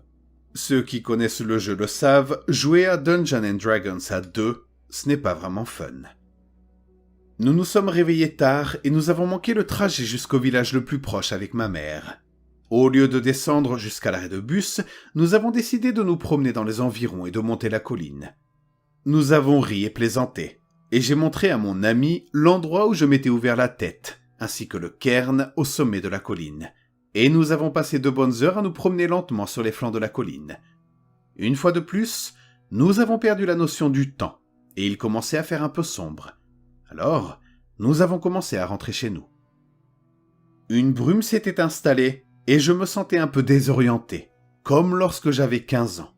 Speaker 2: Ceux qui connaissent le jeu le savent, jouer à Dungeons and Dragons à 2, ce n'est pas vraiment fun. Nous nous sommes réveillés tard et nous avons manqué le trajet jusqu'au village le plus proche avec ma mère. Au lieu de descendre jusqu'à l'arrêt de bus, nous avons décidé de nous promener dans les environs et de monter la colline. Nous avons ri et plaisanté, et j'ai montré à mon ami l'endroit où je m'étais ouvert la tête, ainsi que le cairn au sommet de la colline. Et nous avons passé de bonnes heures à nous promener lentement sur les flancs de la colline. Une fois de plus, nous avons perdu la notion du temps, et il commençait à faire un peu sombre. Alors, nous avons commencé à rentrer chez nous. Une brume s'était installée, et je me sentais un peu désorienté, comme lorsque j'avais 15 ans.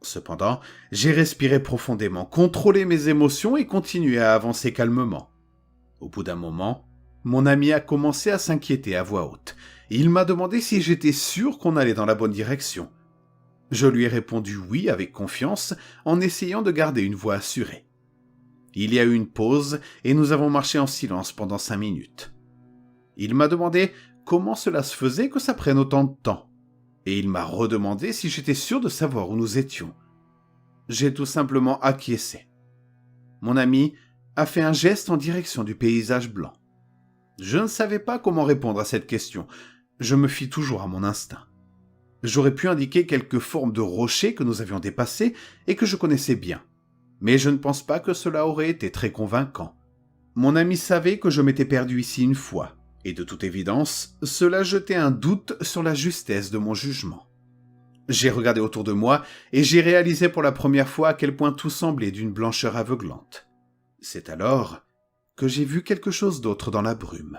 Speaker 2: Cependant, j'ai respiré profondément, contrôlé mes émotions et continué à avancer calmement. Au bout d'un moment, mon ami a commencé à s'inquiéter à voix haute. Il m'a demandé si j'étais sûr qu'on allait dans la bonne direction. Je lui ai répondu oui avec confiance, en essayant de garder une voix assurée. Il y a eu une pause et nous avons marché en silence pendant 5 minutes. Il m'a demandé comment cela se faisait que ça prenne autant de temps. et il m'a redemandé si j'étais sûr de savoir où nous étions. J'ai tout simplement acquiescé. Mon ami a fait un geste en direction du paysage blanc. Je ne savais pas comment répondre à cette question. Je me fie toujours à mon instinct. J'aurais pu indiquer quelques formes de rochers que nous avions dépassés et que je connaissais bien. Mais je ne pense pas que cela aurait été très convaincant. Mon ami savait que je m'étais perdu ici une fois, et de toute évidence, cela jetait un doute sur la justesse de mon jugement. J'ai regardé autour de moi et j'ai réalisé pour la première fois à quel point tout semblait d'une blancheur aveuglante. C'est alors que j'ai vu quelque chose d'autre dans la brume.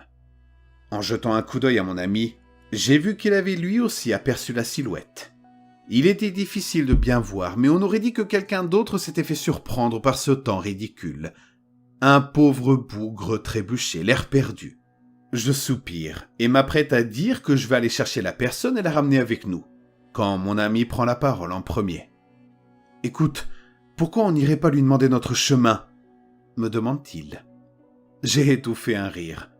Speaker 2: En jetant un coup d'œil à mon ami, j'ai vu qu'il avait lui aussi aperçu la silhouette. Il était difficile de bien voir, mais on aurait dit que quelqu'un d'autre s'était fait surprendre par ce temps ridicule. Un pauvre bougre trébuché, l'air perdu. Je soupire et m'apprête à dire que je vais aller chercher la personne et la ramener avec nous, quand mon ami prend la parole en premier. « Écoute, pourquoi on n'irait pas lui demander notre chemin ?» me demande-t-il. J'ai étouffé un rire.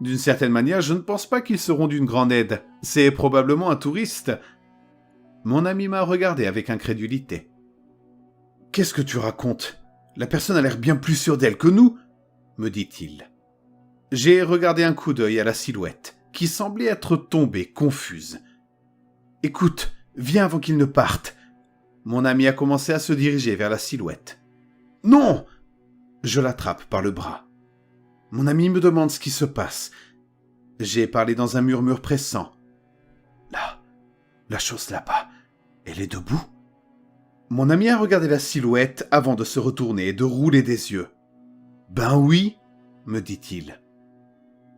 Speaker 2: D'une certaine manière, je ne pense pas qu'ils seront d'une grande aide. C'est probablement un touriste. » Mon ami m'a regardé avec incrédulité. « Qu'est-ce que tu racontes ? La personne a l'air bien plus sûre d'elle que nous, » me dit-il. J'ai regardé un coup d'œil à la silhouette, qui semblait être tombée, confuse. « Écoute, viens avant qu'il ne parte. » Mon ami a commencé à se diriger vers la silhouette. « Non !» Je l'attrape par le bras. Mon ami me demande ce qui se passe. J'ai parlé dans un murmure pressant. « Là, la chose là-bas, elle est debout ?» Mon ami a regardé la silhouette avant de se retourner et de rouler des yeux. « Ben oui !» me dit-il.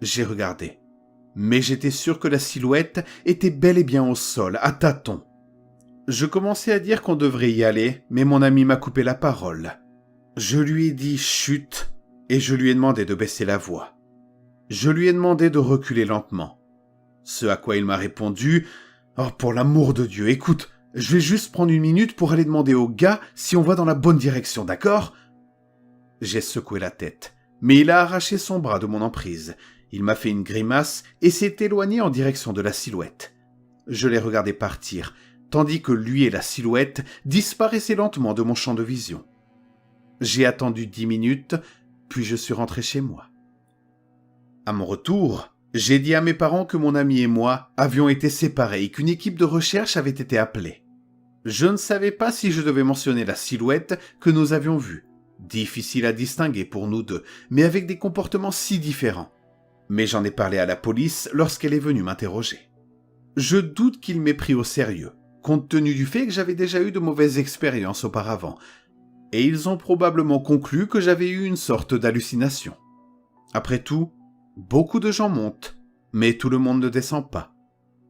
Speaker 2: J'ai regardé, mais j'étais sûr que la silhouette était bel et bien au sol, à tâtons. Je commençais à dire qu'on devrait y aller, mais mon ami m'a coupé la parole. Je lui ai dit « chut » et je lui ai demandé de baisser la voix. Je lui ai demandé de reculer lentement. Ce à quoi il m'a répondu « Oh, pour l'amour de Dieu, écoute, je vais juste prendre une minute pour aller demander au gars si on va dans la bonne direction, d'accord ?» J'ai secoué la tête, mais il a arraché son bras de mon emprise. Il m'a fait une grimace et s'est éloigné en direction de la silhouette. Je l'ai regardé partir, tandis que lui et la silhouette disparaissaient lentement de mon champ de vision. J'ai attendu 10 minutes, puis je suis rentré chez moi. À mon retour, j'ai dit à mes parents que mon ami et moi avions été séparés et qu'une équipe de recherche avait été appelée. Je ne savais pas si je devais mentionner la silhouette que nous avions vue, difficile à distinguer pour nous deux, mais avec des comportements si différents. Mais j'en ai parlé à la police lorsqu'elle est venue m'interroger. Je doute qu'ils m'aient pris au sérieux, compte tenu du fait que j'avais déjà eu de mauvaises expériences auparavant, et ils ont probablement conclu que j'avais eu une sorte d'hallucination. Après tout, beaucoup de gens montent, mais tout le monde ne descend pas.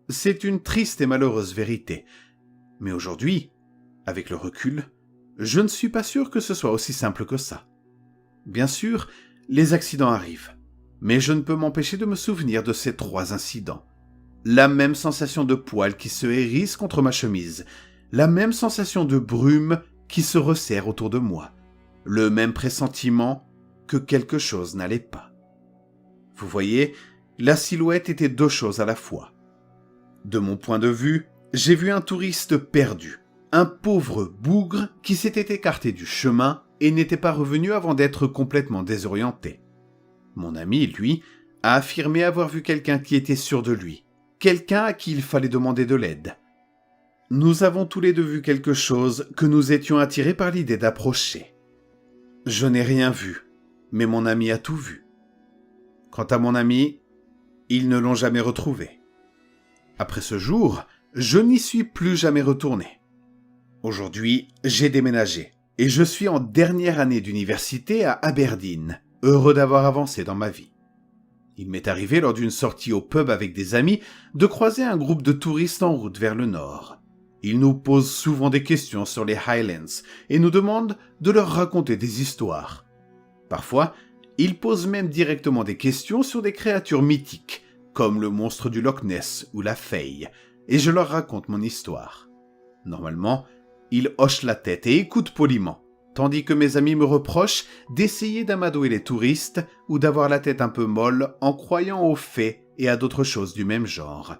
Speaker 2: C'est une triste et malheureuse vérité. Mais aujourd'hui, avec le recul, je ne suis pas sûr que ce soit aussi simple que ça. Bien sûr, les accidents arrivent, mais je ne peux m'empêcher de me souvenir de ces 3 incidents. La même sensation de poils qui se hérissent contre ma chemise, la même sensation de brume qui se resserre autour de moi, le même pressentiment que quelque chose n'allait pas. Vous voyez, la silhouette était 2 choses à la fois. De mon point de vue, j'ai vu un touriste perdu, un pauvre bougre qui s'était écarté du chemin et n'était pas revenu avant d'être complètement désorienté. Mon ami, lui, a affirmé avoir vu quelqu'un qui était sûr de lui, quelqu'un à qui il fallait demander de l'aide. Nous avons tous les deux vu quelque chose que nous étions attirés par l'idée d'approcher. Je n'ai rien vu, mais mon ami a tout vu. Quant à mon ami, ils ne l'ont jamais retrouvé. Après ce jour, je n'y suis plus jamais retourné. Aujourd'hui, j'ai déménagé et je suis en dernière année d'université à Aberdeen, heureux d'avoir avancé dans ma vie. Il m'est arrivé lors d'une sortie au pub avec des amis de croiser un groupe de touristes en route vers le nord. Ils nous posent souvent des questions sur les Highlands et nous demandent de leur raconter des histoires. Parfois, ils posent même directement des questions sur des créatures mythiques, comme le monstre du Loch Ness ou la Faye, et je leur raconte mon histoire. Normalement, ils hochent la tête et écoutent poliment, tandis que mes amis me reprochent d'essayer d'amadouer les touristes ou d'avoir la tête un peu molle en croyant aux fées et à d'autres choses du même genre.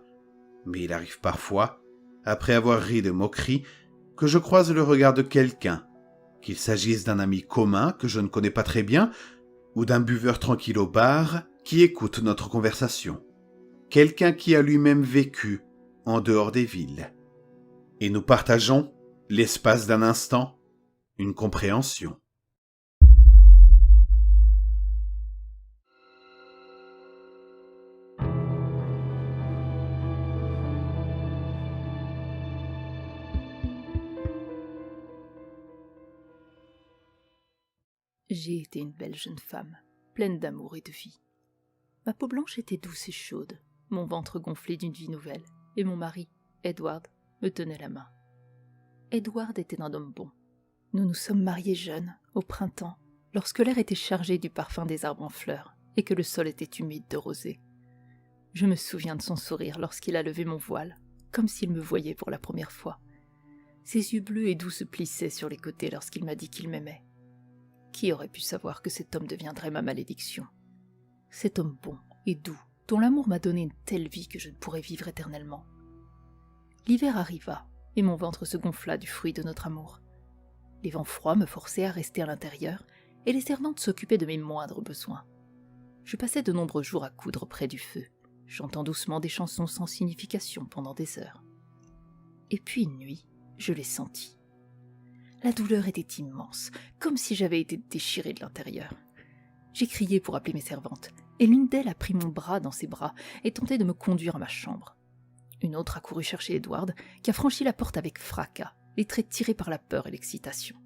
Speaker 2: Mais il arrive parfois, après avoir ri de moqueries, que je croise le regard de quelqu'un, qu'il s'agisse d'un ami commun que je ne connais pas très bien, ou d'un buveur tranquille au bar qui écoute notre conversation. Quelqu'un qui a lui-même vécu en dehors des villes. Et nous partageons, l'espace d'un instant, une compréhension.
Speaker 3: J'ai été une belle jeune femme, pleine d'amour et de vie. Ma peau blanche était douce et chaude, mon ventre gonflé d'une vie nouvelle, et mon mari, Edward, me tenait la main. Edward était un homme bon. Nous nous sommes mariés jeunes, au printemps, lorsque l'air était chargé du parfum des arbres en fleurs, et que le sol était humide de rosée. Je me souviens de son sourire lorsqu'il a levé mon voile, comme s'il me voyait pour la première fois. Ses yeux bleus et doux se plissaient sur les côtés lorsqu'il m'a dit qu'il m'aimait. Qui aurait pu savoir que cet homme deviendrait ma malédiction? Cet homme bon et doux, dont l'amour m'a donné une telle vie que je ne pourrais vivre éternellement. L'hiver arriva, et mon ventre se gonfla du fruit de notre amour. Les vents froids me forçaient à rester à l'intérieur, et les servantes s'occupaient de mes moindres besoins. Je passais de nombreux jours à coudre près du feu, chantant doucement des chansons sans signification pendant des heures. Et puis une nuit, je l'ai senti. La douleur était immense, comme si j'avais été déchirée de l'intérieur. J'ai crié pour appeler mes servantes, et l'une d'elles a pris mon bras dans ses bras et tenté de me conduire à ma chambre. Une autre a couru chercher Edward, qui a franchi la porte avec fracas, les traits tirés par la peur et l'excitation.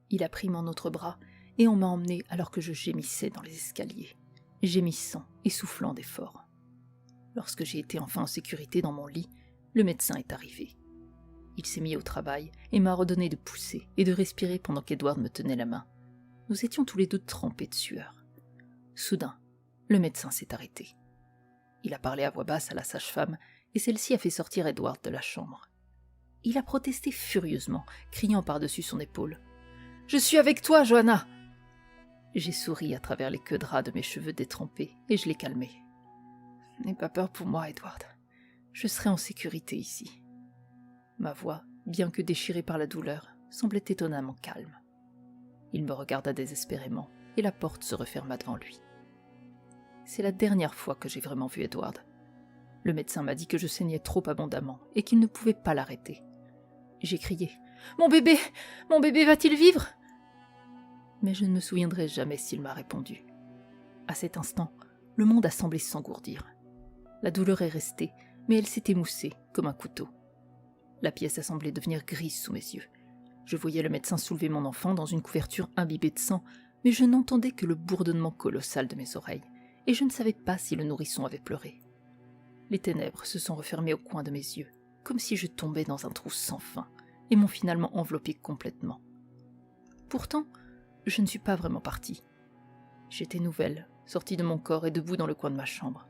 Speaker 3: Il a pris mon autre bras et on m'a emmenée alors que je gémissais dans les escaliers, gémissant et soufflant d'effort. Lorsque j'ai été enfin en sécurité dans mon lit, le médecin est arrivé. Il s'est mis au travail et m'a ordonné de pousser et de respirer pendant qu'Edward me tenait la main. Nous étions tous les deux trempés de sueur. Soudain, le médecin s'est arrêté. Il a parlé à voix basse à la sage-femme et celle-ci a fait sortir Edward de la chambre. Il a protesté furieusement, criant par-dessus son épaule. « Je suis avec toi, Johanna !» J'ai souri à travers les queues de rats de mes cheveux détrempés et je l'ai calmé. « N'aie pas peur pour moi, Edward. Je serai en sécurité ici. » Ma voix, bien que déchirée par la douleur, semblait étonnamment calme. Il me regarda désespérément et la porte se referma devant lui. C'est la dernière fois que j'ai vraiment vu Edward. Le médecin m'a dit que je saignais trop abondamment et qu'il ne pouvait pas l'arrêter. J'ai crié « Mon bébé va-t-il vivre ?» Mais je ne me souviendrai jamais s'il m'a répondu. À cet instant, le monde a semblé s'engourdir. La douleur est restée, mais elle s'est émoussée comme un couteau. La pièce a semblé devenir grise sous mes yeux. Je voyais le médecin soulever mon enfant dans une couverture imbibée de sang, mais je n'entendais que le bourdonnement colossal de mes oreilles, et je ne savais pas si le nourrisson avait pleuré. Les ténèbres se sont refermées au coin de mes yeux, comme si je tombais dans un trou sans fin, et m'ont finalement enveloppé complètement. Pourtant, je ne suis pas vraiment partie. J'étais nouvelle, sortie de mon corps et debout dans le coin de ma chambre.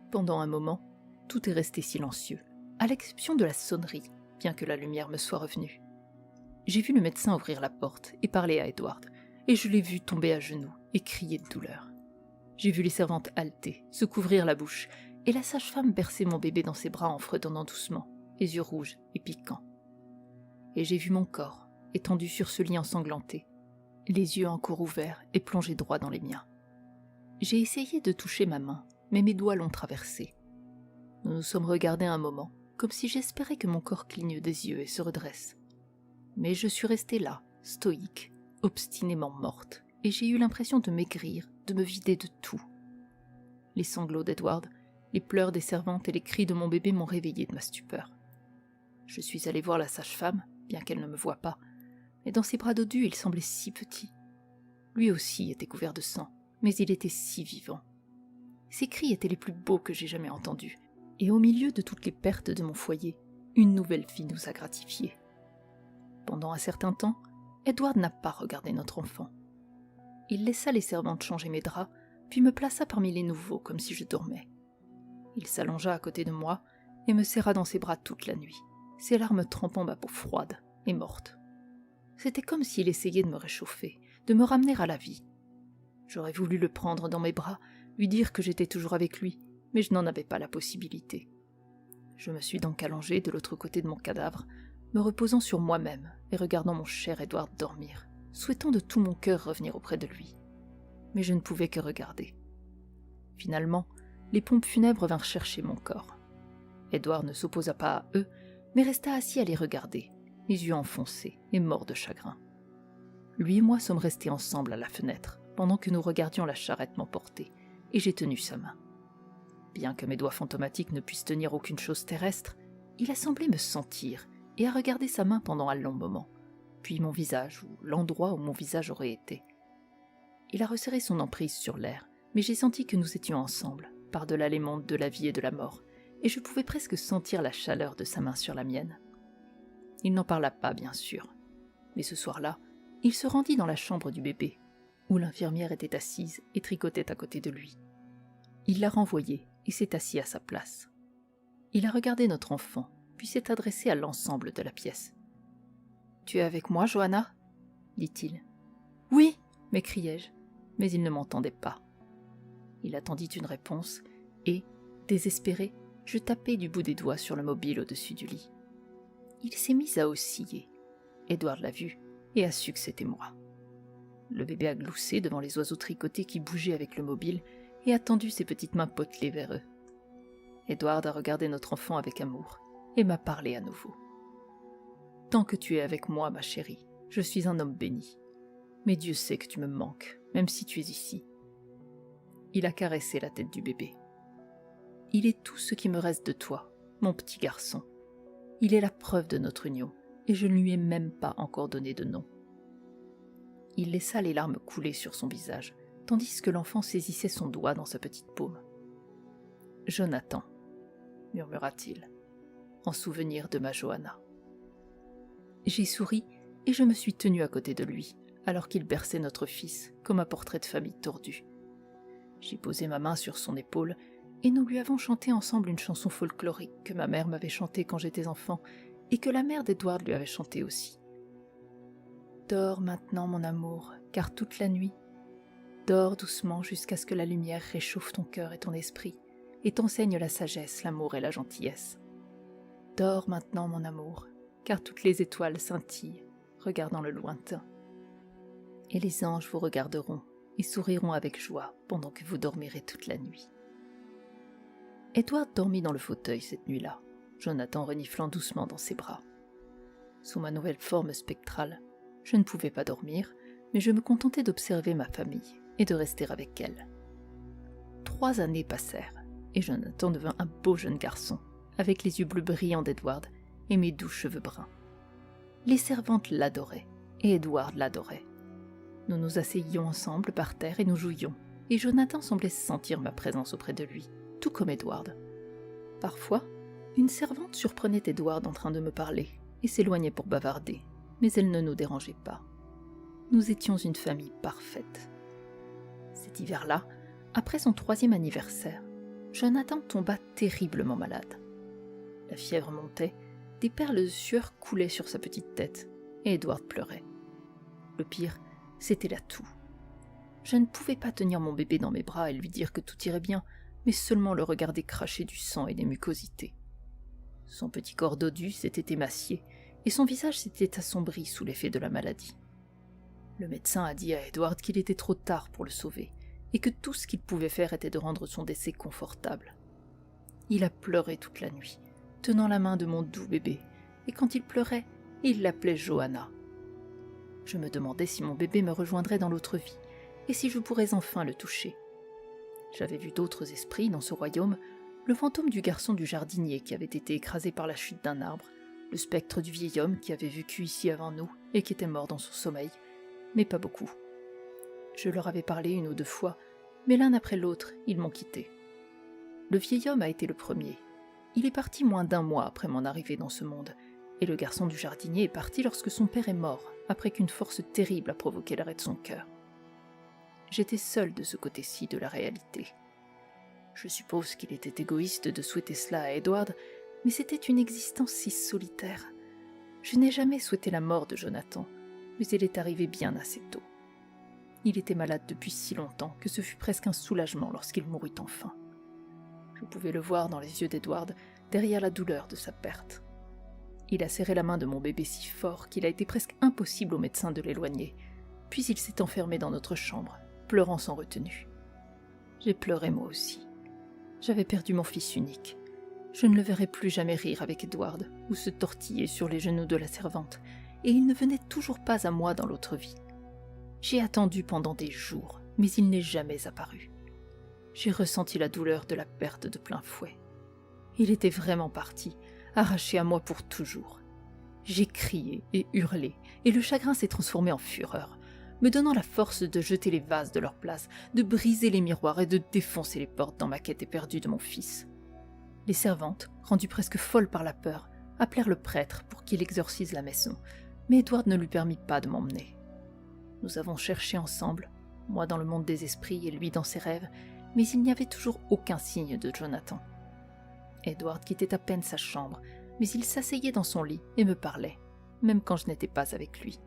Speaker 3: Pendant un moment, tout est resté silencieux, à l'exception de la sonnerie, bien que la lumière me soit revenue. J'ai vu le médecin ouvrir la porte et parler à Edward, et je l'ai vu tomber à genoux et crier de douleur. J'ai vu les servantes halter, se couvrir la bouche, et la sage-femme bercer mon bébé dans ses bras en fredonnant doucement, les yeux rouges et piquants. Et j'ai vu mon corps, étendu sur ce lit ensanglanté, les yeux encore ouverts et plongés droit dans les miens. J'ai essayé de toucher ma main, mais mes doigts l'ont traversée. Nous nous sommes regardés un moment, comme si j'espérais que mon corps cligne des yeux et se redresse. Mais je suis restée là, stoïque, obstinément morte, et j'ai eu l'impression de maigrir, de me vider de tout. Les sanglots d'Edward, les pleurs des servantes et les cris de mon bébé m'ont réveillée de ma stupeur. Je suis allée voir la sage-femme, bien qu'elle ne me voie pas, mais dans ses bras dodus il semblait si petit. Lui aussi était couvert de sang, mais il était si vivant. Ses cris étaient les plus beaux que j'ai jamais entendus, et au milieu de toutes les pertes de mon foyer, une nouvelle vie nous a gratifiés. Pendant un certain temps, Edward n'a pas regardé notre enfant. Il laissa les servantes changer mes draps, puis me plaça parmi les nouveaux comme si je dormais. Il s'allongea à côté de moi et me serra dans ses bras toute la nuit, ses larmes trempant ma peau froide et morte. C'était comme s'il essayait de me réchauffer, de me ramener à la vie. J'aurais voulu le prendre dans mes bras, lui dire que j'étais toujours avec lui, mais je n'en avais pas la possibilité. Je me suis donc allongée de l'autre côté de mon cadavre, me reposant sur moi-même et regardant mon cher Edward dormir, souhaitant de tout mon cœur revenir auprès de lui. Mais je ne pouvais que regarder. Finalement, les pompes funèbres vinrent chercher mon corps. Edward ne s'opposa pas à eux, mais resta assis à les regarder, les yeux enfoncés et mort de chagrin. Lui et moi sommes restés ensemble à la fenêtre, pendant que nous regardions la charrette m'emporter, et j'ai tenu sa main. Bien que mes doigts fantomatiques ne puissent tenir aucune chose terrestre, il a semblé me sentir et à regarder sa main pendant un long moment, puis mon visage ou l'endroit où mon visage aurait été. Il a resserré son emprise sur l'air, mais j'ai senti que nous étions ensemble, par-delà les mondes de la vie et de la mort, et je pouvais presque sentir la chaleur de sa main sur la mienne. Il n'en parla pas, bien sûr, mais ce soir-là, il se rendit dans la chambre du bébé, où l'infirmière était assise et tricotait à côté de lui. Il l'a renvoyée et s'est assis à sa place. Il a regardé notre enfant, puis s'est adressé à l'ensemble de la pièce. « Tu es avec moi, Johanna ?» dit-il. « Oui !» m'écriai-je, mais il ne m'entendait pas. Il attendit une réponse et, désespéré, je tapai du bout des doigts sur le mobile au-dessus du lit. Il s'est mis à osciller. Edward l'a vu et a su que c'était moi. Le bébé a gloussé devant les oiseaux tricotés qui bougeaient avec le mobile et a tendu ses petites mains potelées vers eux. Edward a regardé notre enfant avec amour et m'a parlé à nouveau. « Tant que tu es avec moi, ma chérie, je suis un homme béni. Mais Dieu sait que tu me manques, même si tu es ici. » Il a caressé la tête du bébé. « Il est tout ce qui me reste de toi, mon petit garçon. Il est la preuve de notre union, et je ne lui ai même pas encore donné de nom. » Il laissa les larmes couler sur son visage, tandis que l'enfant saisissait son doigt dans sa petite paume. « Jonathan, » murmura-t-il, en souvenir de ma Johanna. J'ai souri et je me suis tenue à côté de lui, alors qu'il berçait notre fils comme un portrait de famille tordu. J'ai posé ma main sur son épaule et nous lui avons chanté ensemble une chanson folklorique que ma mère m'avait chantée quand j'étais enfant et que la mère d'Edward lui avait chantée aussi. Dors maintenant, mon amour, car toute la nuit, dors doucement jusqu'à ce que la lumière réchauffe ton cœur et ton esprit et t'enseigne la sagesse, l'amour et la gentillesse. Dors maintenant, mon amour, car toutes les étoiles scintillent, regardant le lointain. Et les anges vous regarderont et souriront avec joie pendant que vous dormirez toute la nuit. Edward dormit dans le fauteuil cette nuit-là, Jonathan reniflant doucement dans ses bras. Sous ma nouvelle forme spectrale, je ne pouvais pas dormir, mais je me contentais d'observer ma famille et de rester avec elle. 3 années passèrent, et Jonathan devint un beau jeune garçon, avec les yeux bleus brillants d'Edward et mes doux cheveux bruns. Les servantes l'adoraient, et Edward l'adorait. Nous nous asseyions ensemble par terre et nous jouions, et Jonathan semblait sentir ma présence auprès de lui, tout comme Edward. Parfois, une servante surprenait Edward en train de me parler et s'éloignait pour bavarder, mais elle ne nous dérangeait pas. Nous étions une famille parfaite. Cet hiver-là, après son 3e anniversaire, Jonathan tomba terriblement malade. La fièvre montait, des perles de sueur coulaient sur sa petite tête, et Edward pleurait. Le pire, c'était la toux. Je ne pouvais pas tenir mon bébé dans mes bras et lui dire que tout irait bien, mais seulement le regarder cracher du sang et des mucosités. Son petit corps dodu s'était émacié, et son visage s'était assombri sous l'effet de la maladie. Le médecin a dit à Edward qu'il était trop tard pour le sauver, et que tout ce qu'il pouvait faire était de rendre son décès confortable. Il a pleuré toute la nuit, tenant la main de mon doux bébé, et quand il pleurait, il l'appelait Johanna. Je me demandais si mon bébé me rejoindrait dans l'autre vie, et si je pourrais enfin le toucher. J'avais vu d'autres esprits dans ce royaume, le fantôme du garçon du jardinier qui avait été écrasé par la chute d'un arbre, le spectre du vieil homme qui avait vécu ici avant nous et qui était mort dans son sommeil, mais pas beaucoup. Je leur avais parlé 1 ou 2 fois, mais l'un après l'autre, ils m'ont quitté. Le vieil homme a été le premier. Il est parti moins d'1 mois après mon arrivée dans ce monde, et le garçon du jardinier est parti lorsque son père est mort, après qu'une force terrible a provoqué l'arrêt de son cœur. J'étais seule de ce côté-ci de la réalité. Je suppose qu'il était égoïste de souhaiter cela à Edward, mais c'était une existence si solitaire. Je n'ai jamais souhaité la mort de Jonathan, mais elle est arrivée bien assez tôt. Il était malade depuis si longtemps que ce fut presque un soulagement lorsqu'il mourut enfin. Je pouvais le voir dans les yeux d'Edward, derrière la douleur de sa perte. Il a serré la main de mon bébé si fort qu'il a été presque impossible au médecin de l'éloigner, puis il s'est enfermé dans notre chambre, pleurant sans retenue. J'ai pleuré moi aussi. J'avais perdu mon fils unique. Je ne le verrai plus jamais rire avec Edward ou se tortiller sur les genoux de la servante, et il ne venait toujours pas à moi dans l'autre vie. J'ai attendu pendant des jours, mais il n'est jamais apparu. J'ai ressenti la douleur de la perte de plein fouet. Il était vraiment parti, arraché à moi pour toujours. J'ai crié et hurlé, et le chagrin s'est transformé en fureur, me donnant la force de jeter les vases de leur place, de briser les miroirs et de défoncer les portes dans ma quête éperdue de mon fils. Les servantes, rendues presque folles par la peur, appelèrent le prêtre pour qu'il exorcise la maison, mais Edward ne lui permit pas de m'emmener. Nous avons cherché ensemble, moi dans le monde des esprits et lui dans ses rêves, mais il n'y avait toujours aucun signe de Jonathan. Edward quittait à peine sa chambre, mais il s'asseyait dans son lit et me parlait, même quand je n'étais pas avec lui.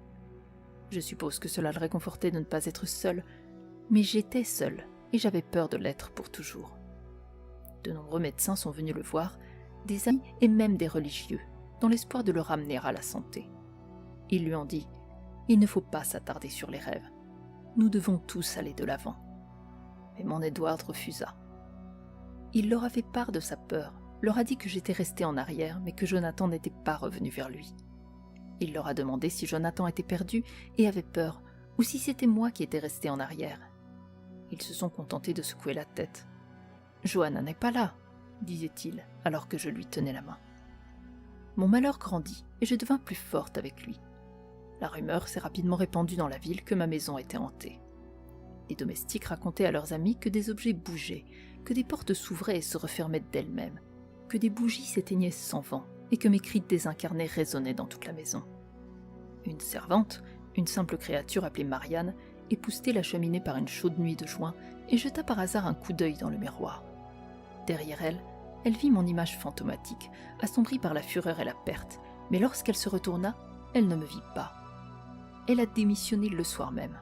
Speaker 3: Je suppose que cela le réconfortait de ne pas être seul, mais j'étais seule et j'avais peur de l'être pour toujours. De nombreux médecins sont venus le voir, des amis et même des religieux, dans l'espoir de le ramener à la santé. Ils lui ont dit « Il ne faut pas s'attarder sur les rêves. Nous devons tous aller de l'avant. » Mais mon Edward refusa. Il leur a fait part de sa peur, leur a dit que j'étais restée en arrière, mais que Jonathan n'était pas revenu vers lui. Il leur a demandé si Jonathan était perdu et avait peur, ou si c'était moi qui étais restée en arrière. Ils se sont contentés de secouer la tête. « Johanna n'est pas là », disait-il, alors que je lui tenais la main. Mon malheur grandit et je devins plus forte avec lui. La rumeur s'est rapidement répandue dans la ville que ma maison était hantée. Les domestiques racontaient à leurs amis que des objets bougeaient, que des portes s'ouvraient et se refermaient d'elles-mêmes, que des bougies s'éteignaient sans vent et que mes cris désincarnés résonnaient dans toute la maison. Une servante, une simple créature appelée Marianne, époussetait la cheminée par une chaude nuit de juin et jeta par hasard un coup d'œil dans le miroir. Derrière elle, elle vit mon image fantomatique, assombrie par la fureur et la perte, mais lorsqu'elle se retourna, elle ne me vit pas. Elle a démissionné le soir même.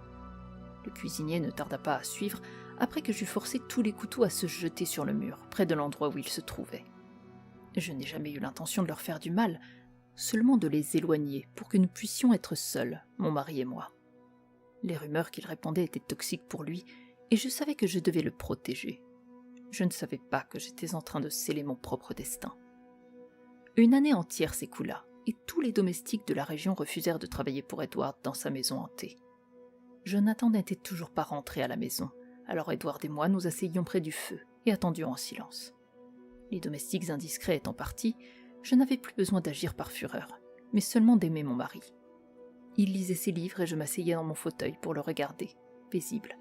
Speaker 3: Le cuisinier ne tarda pas à suivre après que j'eus forcé tous les couteaux à se jeter sur le mur, près de l'endroit où ils se trouvaient. Je n'ai jamais eu l'intention de leur faire du mal, seulement de les éloigner pour que nous puissions être seuls, mon mari et moi. Les rumeurs qu'il répandait étaient toxiques pour lui, et je savais que je devais le protéger. Je ne savais pas que j'étais en train de sceller mon propre destin. Une année entière s'écoula, et tous les domestiques de la région refusèrent de travailler pour Edward dans sa maison hantée. Jonathan n'était toujours pas rentré à la maison, alors Edward et moi nous asseyions près du feu et attendions en silence. Les domestiques indiscrets étant partis, je n'avais plus besoin d'agir par fureur, mais seulement d'aimer mon mari. Il lisait ses livres et je m'asseyais dans mon fauteuil pour le regarder, paisible.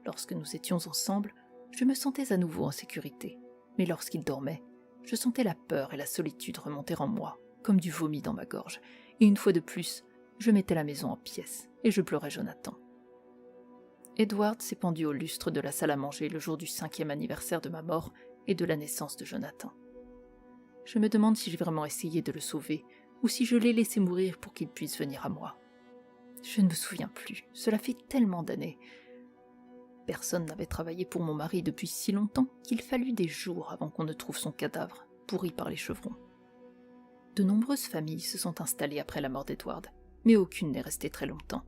Speaker 3: Lorsque nous étions ensemble, je me sentais à nouveau en sécurité, mais lorsqu'il dormait, je sentais la peur et la solitude remonter en moi, comme du vomi dans ma gorge, et une fois de plus, je mettais la maison en pièces et je pleurais Jonathan. Edward s'est pendu au lustre de la salle à manger le jour du 5e anniversaire de ma mort et de la naissance de Jonathan. Je me demande si j'ai vraiment essayé de le sauver ou si je l'ai laissé mourir pour qu'il puisse venir à moi. Je ne me souviens plus, cela fait tellement d'années. Personne n'avait travaillé pour mon mari depuis si longtemps qu'il fallut des jours avant qu'on ne trouve son cadavre, pourri par les chevrons. De nombreuses familles se sont installées après la mort d'Edward, mais aucune n'est restée très longtemps.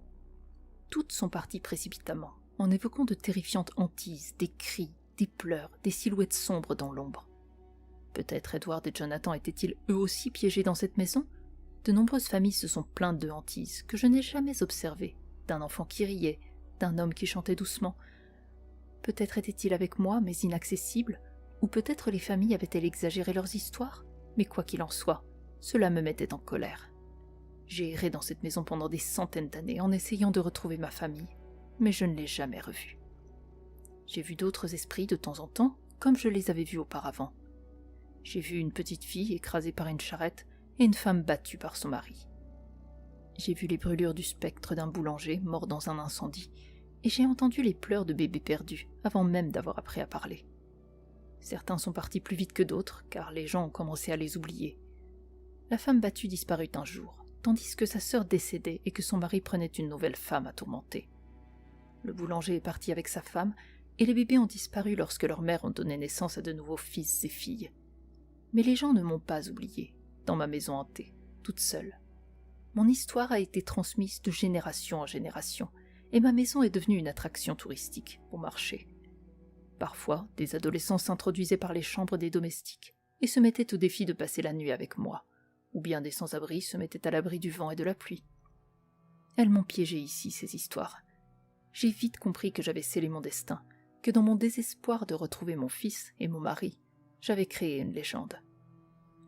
Speaker 3: Toutes sont parties précipitamment, en évoquant de terrifiantes hantises, des cris, des pleurs, des silhouettes sombres dans l'ombre. Peut-être Edward et Jonathan étaient-ils eux aussi piégés dans cette maison ? De nombreuses familles se sont plaintes de hantises que je n'ai jamais observées, d'un enfant qui riait, d'un homme qui chantait doucement. Peut-être était-il avec moi, mais inaccessible, ou peut-être les familles avaient-elles exagéré leurs histoires, mais quoi qu'il en soit, cela me mettait en colère. J'ai erré dans cette maison pendant des centaines d'années en essayant de retrouver ma famille, mais je ne l'ai jamais revue. J'ai vu d'autres esprits de temps en temps, comme je les avais vus auparavant. J'ai vu une petite fille écrasée par une charrette et une femme battue par son mari. J'ai vu les brûlures du spectre d'un boulanger mort dans un incendie, et j'ai entendu les pleurs de bébés perdus avant même d'avoir appris à parler. Certains sont partis plus vite que d'autres, car les gens ont commencé à les oublier. La femme battue disparut un jour, tandis que sa sœur décédait et que son mari prenait une nouvelle femme à tourmenter. Le boulanger est parti avec sa femme, et les bébés ont disparu lorsque leurs mères ont donné naissance à de nouveaux fils et filles. Mais les gens ne m'ont pas oubliée, dans ma maison hantée, toute seule. Mon histoire a été transmise de génération en génération, et ma maison est devenue une attraction touristique au marché. Parfois, des adolescents s'introduisaient par les chambres des domestiques et se mettaient au défi de passer la nuit avec moi, ou bien des sans-abri se mettaient à l'abri du vent et de la pluie. Elles m'ont piégé ici, ces histoires. J'ai vite compris que j'avais scellé mon destin, que dans mon désespoir de retrouver mon fils et mon mari, j'avais créé une légende.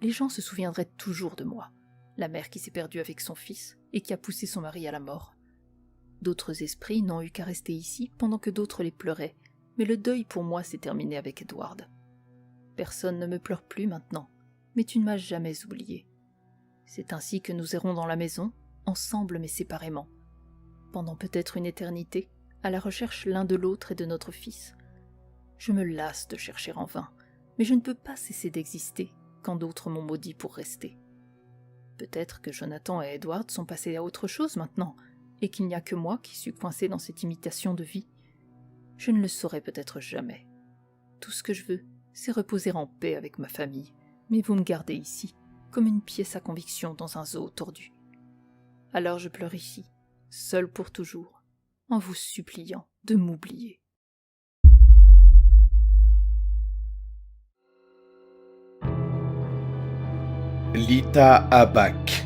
Speaker 3: Les gens se souviendraient toujours de moi, la mère qui s'est perdue avec son fils et qui a poussé son mari à la mort. D'autres esprits n'ont eu qu'à rester ici pendant que d'autres les pleuraient, mais le deuil pour moi s'est terminé avec Edward. Personne ne me pleure plus maintenant, mais tu ne m'as jamais oublié. C'est ainsi que nous errons dans la maison, ensemble mais séparément, pendant peut-être une éternité, à la recherche l'un de l'autre et de notre fils. Je me lasse de chercher en vain, mais je ne peux pas cesser d'exister quand d'autres m'ont maudit pour rester. Peut-être que Jonathan et Edward sont passés à autre chose maintenant, et qu'il n'y a que moi qui suis coincé dans cette imitation de vie. Je ne le saurai peut-être jamais. Tout ce que je veux, c'est reposer en paix avec ma famille, mais vous me gardez ici, comme une pièce à conviction dans un zoo tordu. Alors je pleure ici, seul pour toujours, en vous suppliant de m'oublier.
Speaker 2: Lita Abak.